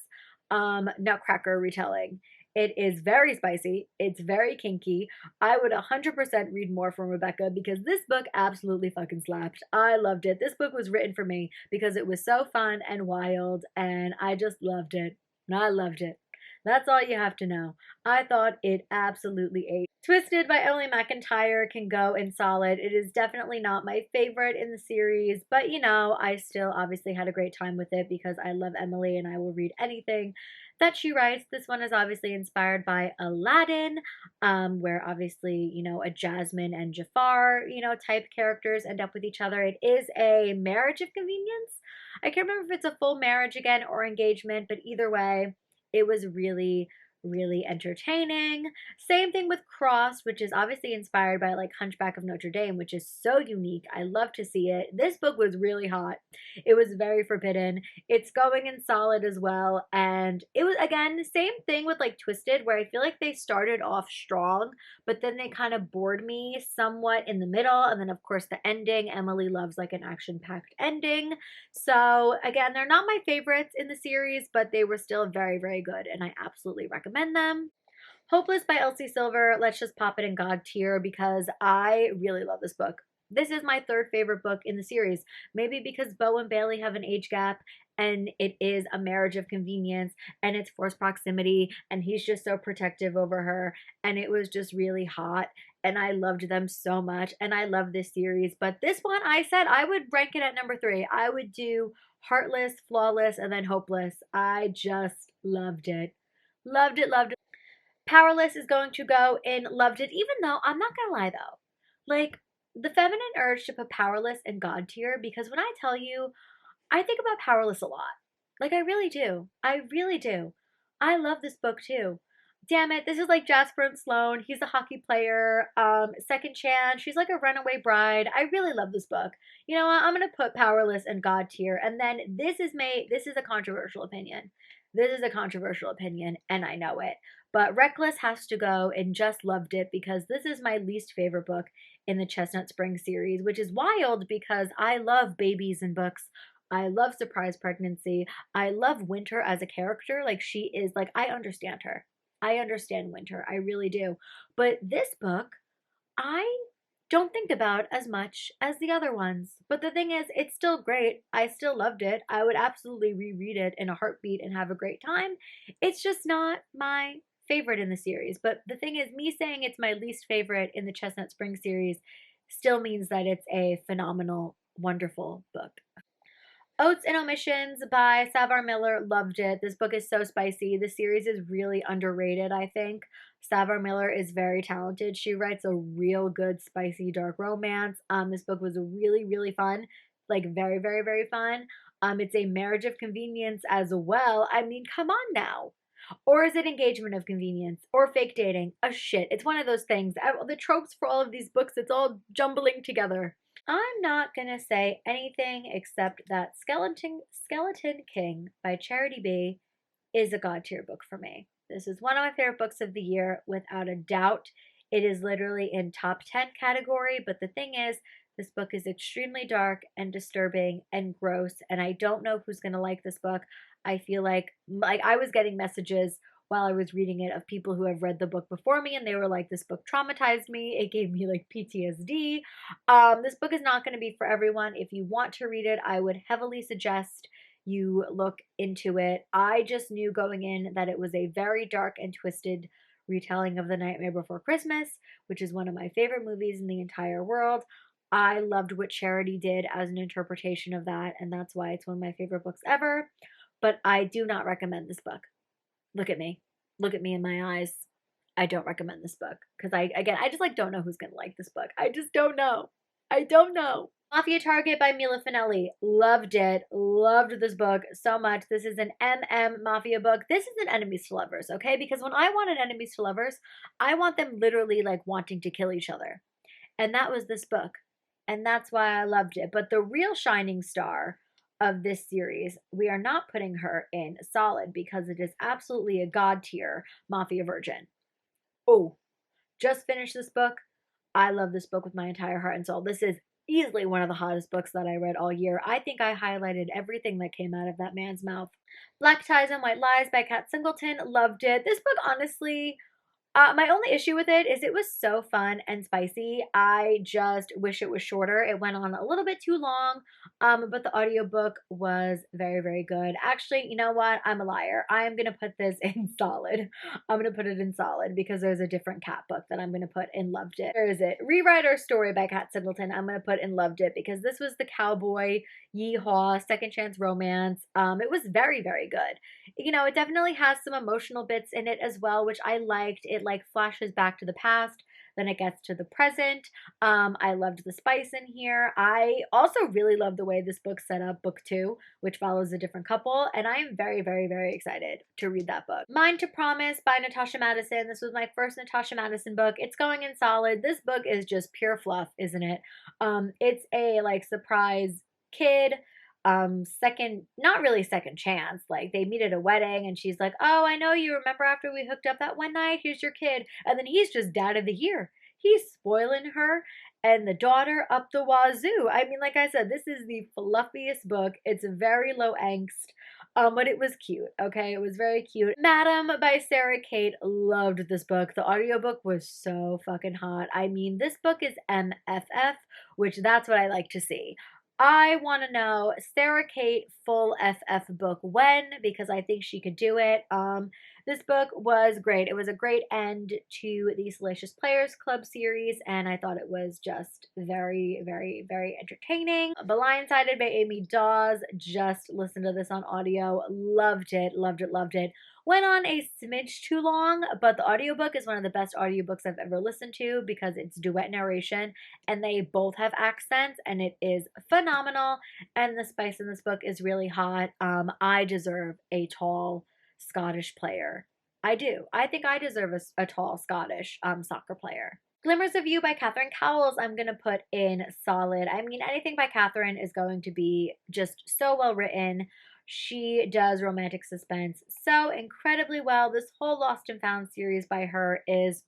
A: Nutcracker retelling. It is very spicy. It's very kinky. I would 100% read more from Rebecca because this book absolutely fucking slapped. I loved it. This book was written for me because it was so fun and wild, and I just loved it. I loved it. That's all you have to know. I thought it absolutely ate. Twisted by Emily McIntyre can go in solid. It is definitely not my favorite in the series, but I still obviously had a great time with it because I love Emily and I will read anything that she writes. This one is obviously inspired by Aladdin, where obviously, a Jasmine and Jafar, type characters end up with each other. It is a marriage of convenience. I can't remember if it's a full marriage again or engagement, but either way, it was really, really entertaining. Same thing with Cross, which is obviously inspired by like Hunchback of Notre Dame, which is so unique. I love to see it. This book was really hot. It was very forbidden. It's going in solid as well. And it was, again, the same thing with like Twisted, where I feel like they started off strong, but then they kind of bored me somewhat in the middle. And then, of course, the ending. Emily loves like an action packed ending. So, again, they're not my favorites in the series, but they were still very, very good. And I absolutely recommend them. Hopeless by Elsie Silver. Let's just pop it in God tier because I really love this book. This is my 3rd favorite book in the series. Maybe because Bo and Bailey have an age gap and it is a marriage of convenience and it's forced proximity and he's just so protective over her and it was just really hot and I loved them so much and I love this series. But this one, I said I would rank it at number 3. I would do Heartless, Flawless, and then Hopeless. I just loved it. Loved it, loved it. Powerless is going to go in loved it, even though I'm not gonna lie though. Like, the feminine urge to put Powerless in God tier, because when I tell you, I think about Powerless a lot. Like, I really do. I really do. I love this book too. Damn it, this is like Jasper and Sloane. He's a hockey player. Second Chance. She's like a runaway bride. I really love this book. You know what? I'm gonna put Powerless in God tier. And then this is a controversial opinion. This is a controversial opinion, and I know it. But Reckless has to go and just loved it because this is my least favorite book in the Chestnut Spring series, which is wild because I love babies in books. I love surprise pregnancy. I love Winter as a character. Like, she is, like, I understand her. I understand Winter. I really do. But this book, I don't think about as much as the other ones. But the thing is, it's still great. I still loved it. I would absolutely reread it in a heartbeat and have a great time. It's just not my favorite in the series. But the thing is, me saying it's my least favorite in the Chestnut Spring series still means that it's a phenomenal, wonderful book. Oats and Omissions by Savar Miller. Loved it. This book is so spicy. The series is really underrated, I think. Savar Miller is very talented. She writes a real good, spicy, dark romance. This book was really, really fun. Like, very, very, very fun. It's a marriage of convenience as well. I mean, come on now. Or is it engagement of convenience? Or fake dating? Oh, shit. It's one of those things. The tropes for all of these books, it's all jumbling together. I'm not gonna say anything except that Skeleton King by Charity B is a god tier book for me. This is one of my favorite books of the year, without a doubt. It is literally in top 10 category, but the thing is, this book is extremely dark and disturbing and gross, and I don't know who's gonna like this book. I feel like I was getting messages while I was reading it of people who have read the book before me, and they were like, this book traumatized me. It gave me like PTSD. This book is not going to be for everyone. If you want to read it, I would heavily suggest you look into it. I just knew going in that it was a very dark and twisted retelling of The Nightmare Before Christmas, which is one of my favorite movies in the entire world. I loved what Charity did as an interpretation of that, and that's why it's one of my favorite books ever. But I do not recommend this book. Look at me. Look at me in my eyes. I don't recommend this book because I just like don't know who's gonna like this book. I just don't know. I don't know. Mafia Target by Mila Finelli. Loved it. Loved this book so much. This is an MM Mafia book. This is an enemies to lovers, okay? Because when I wanted enemies to lovers, I want them literally like wanting to kill each other. And that was this book. And that's why I loved it. But the real shining star of this series, we are not putting her in solid because it is absolutely a god tier Mafia Virgin. Oh, just finished this book. I love this book with my entire heart and soul. This is easily one of the hottest books that I read all year. I think I highlighted everything that came out of that man's mouth. Black Ties and White Lies by Kat Singleton. Loved it. This book, honestly, my only issue with it is it was so fun and spicy. I just wish it was shorter. It went on a little bit too long, but the audiobook was very, very good. Actually, you know what? I'm a liar. I am going to put this in solid. I'm going to put it in solid because there's a different cat book that I'm going to put in loved it. Where is it? Rewrite Our Story by Kat Singleton. I'm going to put in loved it because this was the cowboy yeehaw second chance romance. It was very, very good. You know, it definitely has some emotional bits in it as well, which I liked. It like flashes back to the past, then it gets to the present. I loved the spice in here. I also really love the way this book set up book 2, which follows a different couple, and I am very, very, very excited to read that book. Mind to Promise by Natasha Madison. This was my first Natasha Madison book. It's going in solid. This book is just pure fluff, isn't it? It's a like surprise kid, second, not really second chance, like they meet at a wedding and she's like, oh, I know you remember after we hooked up that one night, here's your kid, and then he's just dad of the year. He's spoiling her and the daughter up the wazoo. I mean, like I said, this is the fluffiest book. It's very low angst, but it was cute. Okay, it was very cute. Madam by Sarah Kate. Loved this book. The audiobook was so fucking hot. I mean, this book is MFF, which that's what I like to see. I want to know Sarah Kate full FF book when, because I think she could do it. This book was great. It was a great end to the Salacious Players Club series, and I thought it was just very, very, very entertaining. Blindsided by Amy Dawes. Just listened to this on audio. Loved it, loved it, loved it. Went on a smidge too long, but the audiobook is one of the best audiobooks I've ever listened to because it's duet narration and they both have accents and it is phenomenal. And the spice in this book is really hot. I deserve a tall Scottish player. I do. I think I deserve a tall Scottish soccer player. Glimmers of You by Catherine Cowles, I'm going to put in solid. I mean, anything by Catherine is going to be just so well written. She does romantic suspense so incredibly well. This whole Lost and Found series by her is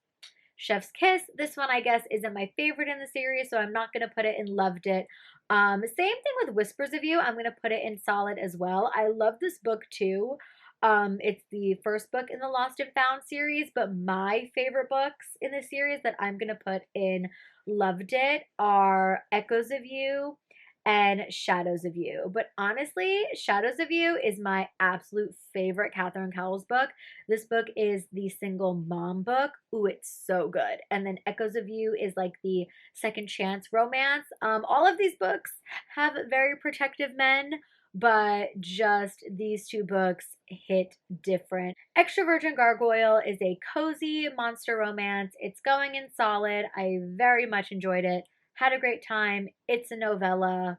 A: chef's kiss. This one, I guess, isn't my favorite in the series, so I'm not going to put it in loved it. Same thing with Whispers of You. I'm going to put it in solid as well. I love this book too. It's the first book in the Lost and Found series, but my favorite books in the series that I'm gonna put in Loved It are Echoes of You and Shadows of You. But honestly, Shadows of You is my absolute favorite Catherine Cowles book. This book is the single mom book. Ooh, it's so good. And then Echoes of You is like the second chance romance. All of these books have very protective men, but just these two books hit different. Extra Virgin Gargoyle is a cozy monster romance. It's going in solid. I very much enjoyed it. Had a great time. It's a novella.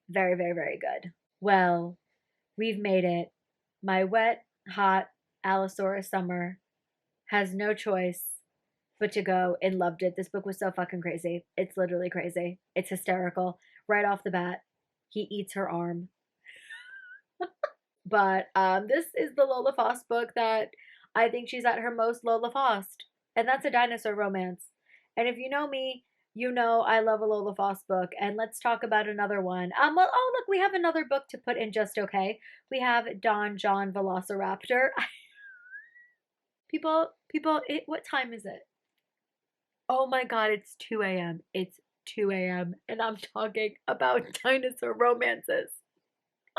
A: Very, very, very good. Well, we've made it. My wet, hot Allosaurus summer has no choice but to go and loved it. This book was so fucking crazy. It's literally crazy. It's hysterical. Right off the bat, he eats her arm. But this is the Lola Foss book that I think she's at her most Lola Foss, and that's a dinosaur romance. And if you know me, you know I love a Lola Foss book. And let's talk about another one. Well, oh look, we have another book to put in just okay. We have Don John Velociraptor. What time is it? Oh my god, it's 2 a.m. It's 2 a.m. and I'm talking about dinosaur romances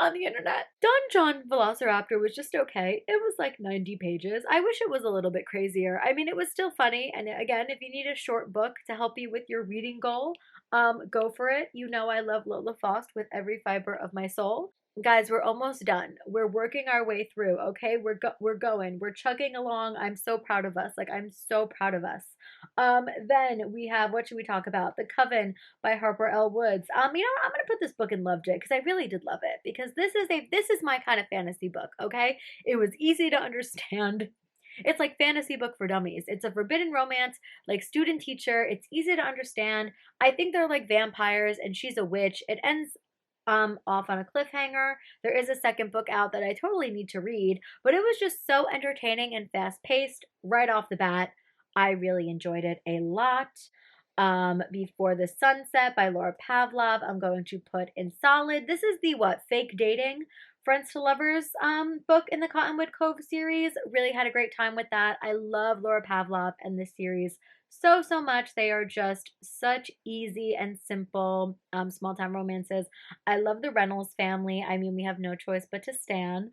A: on the internet. Don John Velociraptor was just okay. It was like 90 pages. I wish it was a little bit crazier. I mean, it was still funny. And again, if you need a short book to help you with your reading goal, go for it. You know I love Lola Foss with every fiber of my soul. Guys, we're almost done. We're working our way through, okay? We're going. We're chugging along. I'm so proud of us. Like I'm so proud of us. Then we have, what should we talk about? The Coven by Harper L. Woods. You know what? I'm gonna put this book in Loved It because I really did love it because this is my kind of fantasy book, okay? It was easy to understand. It's like fantasy book for dummies. It's a forbidden romance, like student teacher. It's easy to understand. I think they're like vampires and she's a witch. It ends off on a cliffhanger. There is a second book out that I totally need to read, but it was just so entertaining and fast paced right off the bat. I really enjoyed it a lot. Before the Sunset by Laura Pavlov, I'm going to put in solid. This is the what? Fake Dating Friends to Lovers book in the Cottonwood Cove series. Really had a great time with that. I love Laura Pavlov and this series so, so much. They are just such easy and simple small time romances. I love the Reynolds family. I mean, we have no choice but to stan.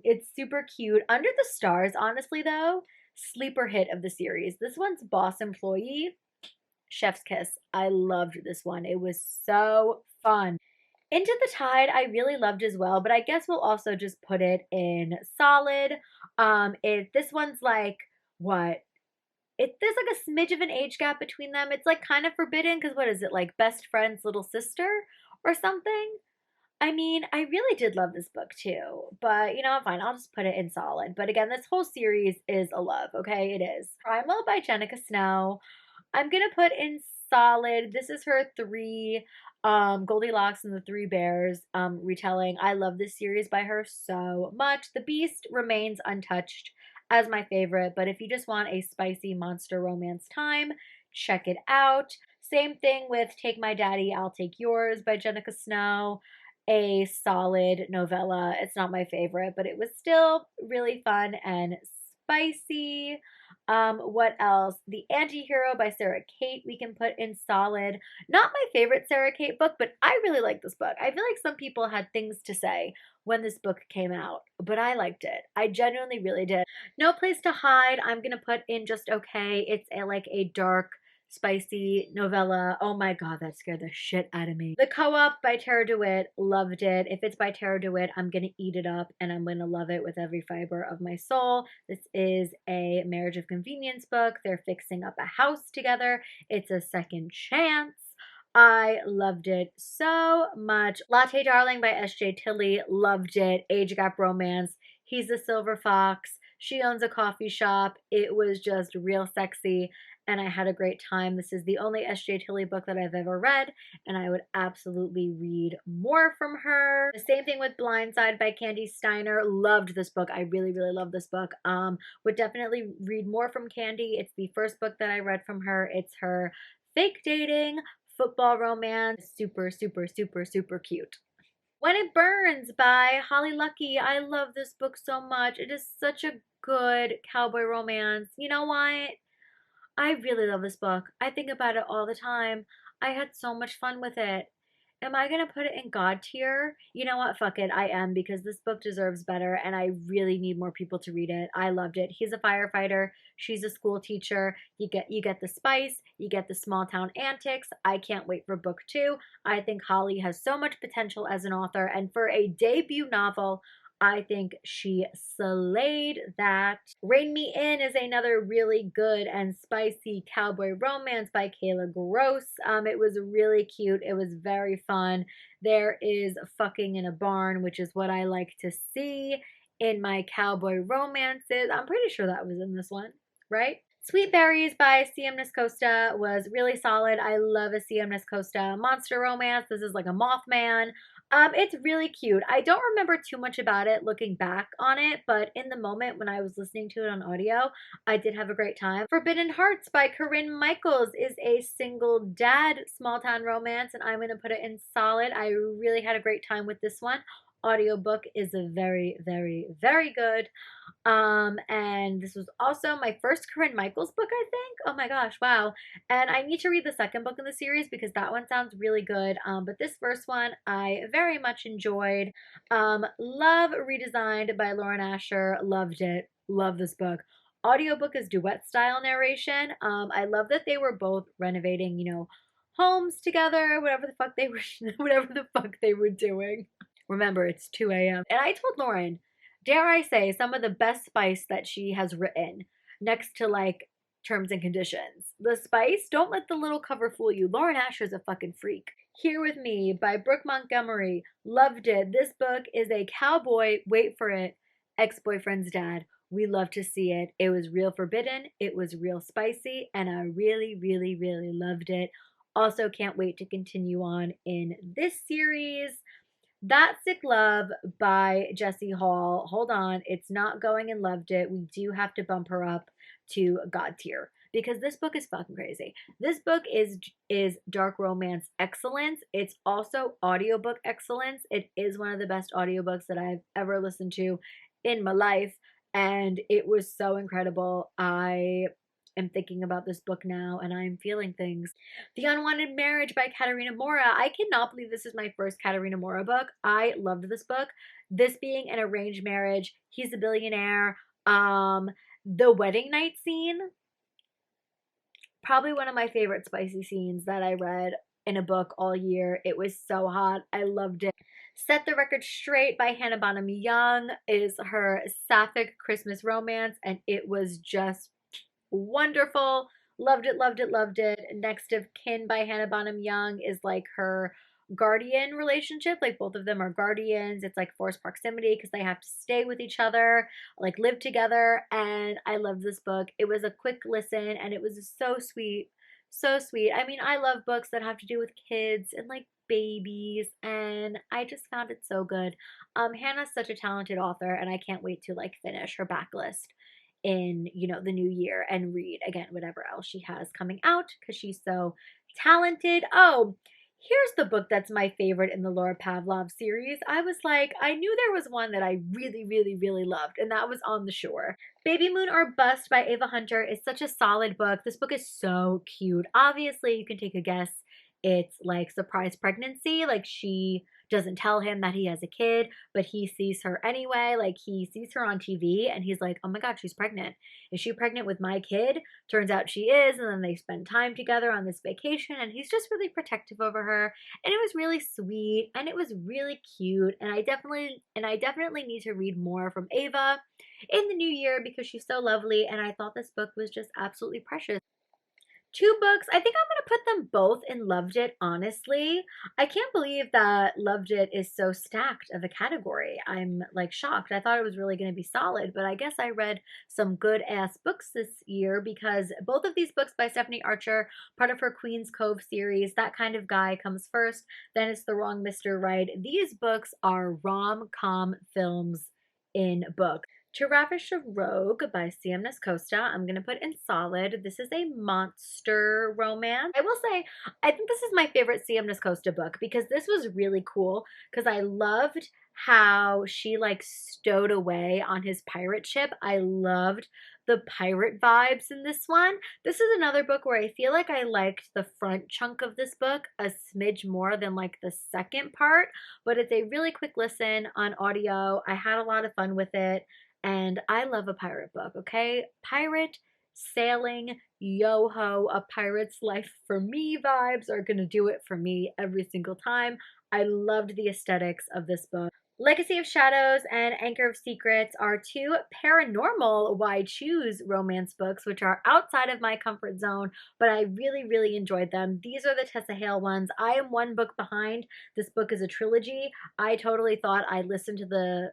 A: It's super cute. Under the Stars, honestly, though, sleeper hit of the series. This one's Boss Employee. Chef's kiss. I loved this one. It was so fun. Into the Tide, I really loved as well, but I guess we'll also just put it in solid. This one's like what? There's like a smidge of an age gap between them. It's like kind of forbidden because what is it like best friend's little sister or something? I mean, I really did love this book too, but you know, fine, I'll just put it in solid. But again, this whole series is a love, okay? It is. Primal by Jenica Snow. I'm gonna put in solid. This is her three Goldilocks and the Three Bears retelling. I love this series by her so much. The Beast remains untouched as my favorite, but if you just want a spicy monster romance time, check it out. Same thing with Take My Daddy, I'll Take Yours by Jenica Snow. A solid novella. It's not my favorite, but it was still really fun and spicy. What else? The Antihero by Sarah Kate we can put in solid. Not my favorite Sarah Kate book, but I really like this book. I feel like some people had things to say when this book came out, but I liked it. I genuinely really did. No Place to Hide, I'm gonna put in just okay. It's like a dark, spicy novella. Oh my god, that scared the shit out of me. The Co-op by Tara DeWitt, loved it. If it's by Tara DeWitt, I'm gonna eat it up and I'm gonna love it with every fiber of my soul. This is a marriage of convenience book. They're fixing up a house together. It's a second chance. I loved it so much. Latte Darling by S.J. Tilley, loved it. Age gap romance. He's a silver fox. She owns a coffee shop. It was just real sexy and I had a great time. This is the only S.J. Tilley book that I've ever read, and I would absolutely read more from her. The same thing with Blindside by Candy Steiner. Loved this book. I really, really love this book. Would definitely read more from Candy. It's the first book that I read from her. It's her fake dating football romance. Super, super, super, super cute. When It Burns by Holly Lucky. I love this book so much. It is such a good cowboy romance. You know what? I really love this book. I think about it all the time. I had so much fun with it. Am I gonna put it in God tier? You know what? Fuck it. I am, because this book deserves better and I really need more people to read it. I loved it. He's a firefighter. She's a school teacher. You get the spice, you get the small town antics. I can't wait for book 2. I think Holly has so much potential as an author, and for a debut novel, I think she slayed that. Rein Me In is another really good and spicy cowboy romance by Kayla Gross. It was really cute. It was very fun. There is fucking in a barn, which is what I like to see in my cowboy romances. I'm pretty sure that was in this one, right? Sweet Berries by CM Niscosta was really solid. I love a CM Niscosta monster romance. This is like a Mothman. It's really cute. I don't remember too much about it looking back on it, but in the moment when I was listening to it on audio, I did have a great time. Forbidden Hearts by Corinne Michaels is a single dad small town romance, and I'm going to put it in solid. I really had a great time with this one. Audiobook is a very, very, very good. And this was also my first Corinne Michaels book, I think. Oh my gosh, wow. And I need to read the second book in the series because that one sounds really good. But this first one I very much enjoyed. Love Redesigned by Lauren Asher. Loved it. Love this book. Audiobook is duet style narration. I love that they were both renovating, homes together, whatever the fuck they were whatever the fuck they were doing. Remember, it's 2 a.m. And I told Lauren, dare I say, some of the best spice that she has written next to like terms and conditions. The spice, don't let the little cover fool you. Lauren Asher's a fucking freak. Here With Me by Brooke Montgomery. Loved it. This book is a cowboy, wait for it, ex-boyfriend's dad. We love to see it. It was real forbidden. It was real spicy. And I really, really, really loved it. Also, can't wait to continue on in this series. That Sick Love by Jessie Hall. Hold on, it's not going and loved it. We do have to bump her up to God tier because this book is fucking crazy. This book is dark romance excellence. It's also audiobook excellence. It is one of the best audiobooks that I've ever listened to in my life, and it was so incredible. I am thinking about this book now and I'm feeling things. The Unwanted Marriage by Katerina Mora. I cannot believe this is my first Katerina Mora book. I loved this book. This being an arranged marriage, he's a billionaire. The wedding night scene, probably one of my favorite spicy scenes that I read in a book all year. It was so hot. I loved it. Set the Record Straight by Hannah Bonham Young is her sapphic Christmas romance, and it was just wonderful. Loved it, loved it, loved it. Next of Kin by Hannah Bonham Young is like her guardian relationship. Like both of them are guardians. It's like forced proximity because they have to stay with each other, like live together. And I love this book. It was a quick listen and it was so sweet. So sweet. I mean, I love books that have to do with kids and like babies, and I just found it so good. Hannah's such a talented author, and I can't wait to like finish her backlist in the new year and read again whatever else she has coming out because she's so talented. Oh, here's the book that's my favorite in the Laura Pavlov series. I was like, I knew there was one that I really, really, really loved, and that was On the Shore. Baby Moon or Bust by Ava Hunter is such a solid book. This book is so cute. Obviously, you can take a guess. It's like surprise pregnancy. Like she doesn't tell him that he has a kid, but he sees her anyway. Like he sees her on TV and he's like, oh my God, she's pregnant. Is she pregnant with my kid? Turns out she is. And then they spend time together on this vacation and he's just really protective over her. And it was really sweet and it was really cute. And I definitely need to read more from Ava in the new year because she's so lovely. And I thought this book was just absolutely precious. Two books. I think I'm going to put them both in Loved It, honestly. I can't believe that Loved It is so stacked of a category. I'm like shocked. I thought it was really going to be solid, but I guess I read some good ass books this year because both of these books by Stephanie Archer, part of her Queen's Cove series, That Kind of Guy comes first, then it's The Wrong Mr. Right. These books are rom-com films in book. To Ravish a Rogue by CM Costa, I'm going to put in solid. This is a monster romance. I will say, I think this is my favorite CM Costa book because this was really cool because I loved how she like stowed away on his pirate ship. I loved the pirate vibes in this one. This is another book where I feel like I liked the front chunk of this book a smidge more than like the second part, but it's a really quick listen on audio. I had a lot of fun with it. And I love a pirate book, okay? Pirate, sailing, yo ho, a pirate's life for me vibes are gonna do it for me every single time. I loved the aesthetics of this book. Legacy of Shadows and Anchor of Secrets are two paranormal why choose romance books, which are outside of my comfort zone, but I really, really enjoyed them. These are the Tessa Hale ones. I am one book behind. This book is a trilogy. I totally thought I listened to the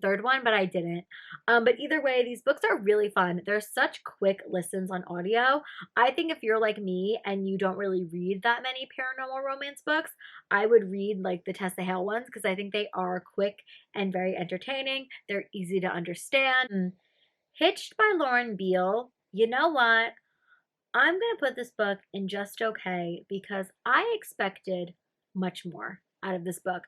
A: third one, but I didn't. But either way, these books are really fun. They're such quick listens on audio. I think if you're like me and you don't really read that many paranormal romance books, I would read like the Tessa Hale ones because I think they are quick and very entertaining. They're easy to understand. Hitched by Lauren Beale. You know what? I'm going to put this book in just okay because I expected much more out of this book.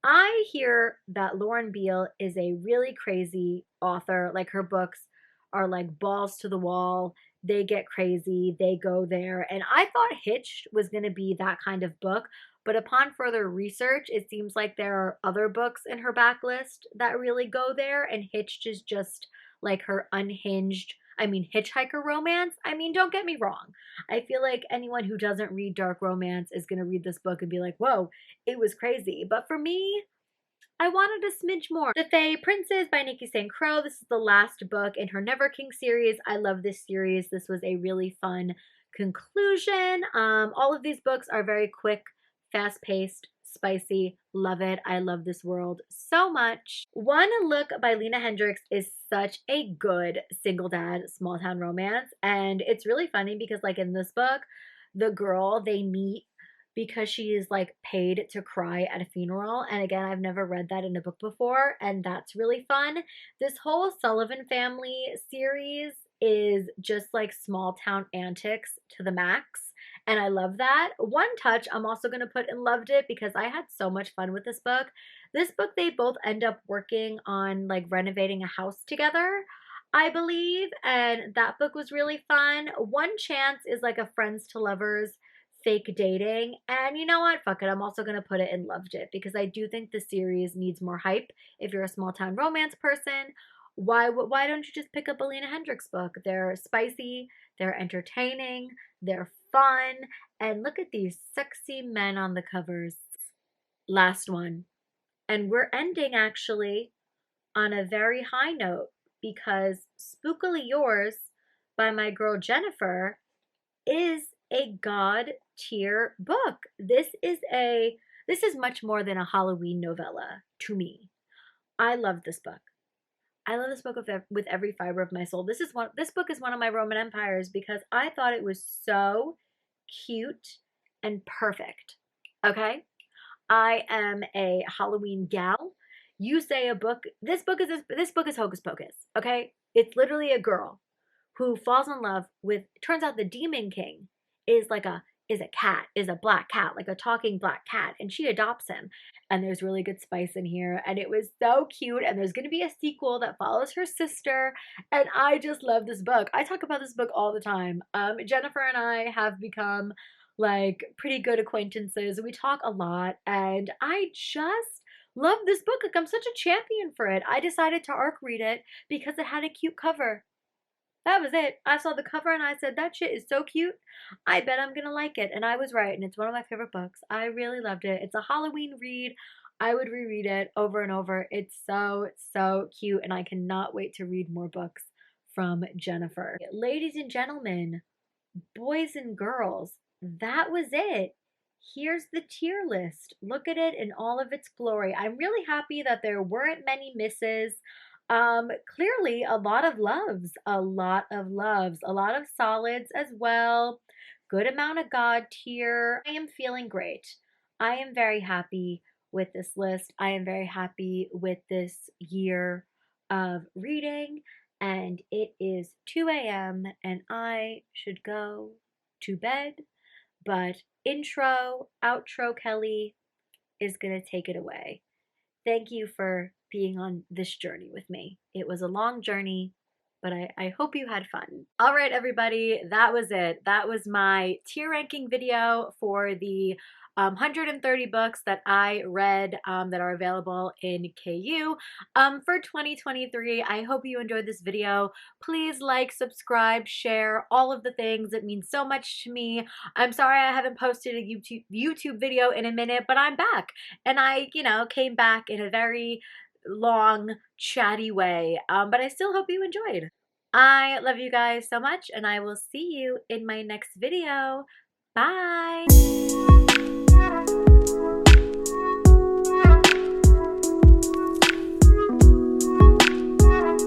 A: I hear that Lauren Beale is a really crazy author. Like her books are like balls to the wall. They get crazy, they go there. And I thought Hitched was going to be that kind of book. But upon further research, it seems like there are other books in her backlist that really go there. And Hitched is just like her unhinged, hitchhiker romance. Don't get me wrong. I feel like anyone who doesn't read dark romance is going to read this book and be like, whoa, it was crazy. But for me, I wanted a smidge more. The Fae Princes by Nikki St. Crow. This is the last book in her Never King series. I love this series. This was a really fun conclusion. All of these books are very quick, fast-paced, spicy. Love it. I love this world so much. One Look by Lena Hendricks is such a good single dad small town romance. And it's really funny because like in this book, the girl they meet because she is like paid to cry at a funeral. And again, I've never read that in a book before, and that's really fun. This whole Sullivan family series is just like small town antics to the max. And I love that. One touch I'm also going to put in loved it because I had so much fun with this book. This book, they both end up working on like renovating a house together, I believe. And that book was really fun. One Chance is like a friends to lovers fake dating. And you know what? Fuck it. I'm also going to put it in loved it because I do think the series needs more hype. If you're a small town romance person, why don't you just pick up a Lena Hendricks book? They're spicy, they're entertaining, they're fun, and look at these sexy men on the covers. Last one. And we're ending actually on a very high note because Spookily Yours by my girl Jennifer is a god tier book. This is much more than a Halloween novella to me. I love this book. I love this book with every fiber of my soul. This book is one of my Roman empires because I thought it was so cute and perfect. Okay? I am a Halloween gal. You say a book, this book is Hocus Pocus, okay? It's literally a girl who falls in love with, turns out the Demon King is a black cat, like a talking black cat, and she adopts him. And there's really good spice in here, and it was so cute. And there's going to be a sequel that follows her sister, and I just love this book. I talk about this book all the time. Jennifer and I have become like pretty good acquaintances. We talk a lot, and I just love this book. Like I'm such a champion for it. I decided to ARC read it because it had a cute cover. That was it. I saw the cover and I said, that shit is so cute. I bet I'm going to like it. And I was right. And it's one of my favorite books. I really loved it. It's a Halloween read. I would reread it over and over. It's so, so cute. And I cannot wait to read more books from Jennifer. Ladies and gentlemen, boys and girls, that was it. Here's the tier list. Look at it in all of its glory. I'm really happy that there weren't many misses. Clearly a lot of loves, a lot of solids as well. Good amount of God tier. I am feeling great. I am very happy with this list. I am very happy with this year. of reading, and it is 2 a.m. and I should go to bed. But intro, outro Kelly is going to take it away. Thank you for being on this journey with me. It was a long journey, but I hope you had fun. All right, everybody, that was it. That was my tier ranking video for the 130 books that I read that are available in KU for 2023. I hope you enjoyed this video. Please like, subscribe, share, all of the things. It means so much to me. I'm sorry I haven't posted a YouTube video in a minute, but I'm back. And I, came back in a very long, chatty way. But I still hope you enjoyed. I love you guys so much, and I will see you in my next video. Bye!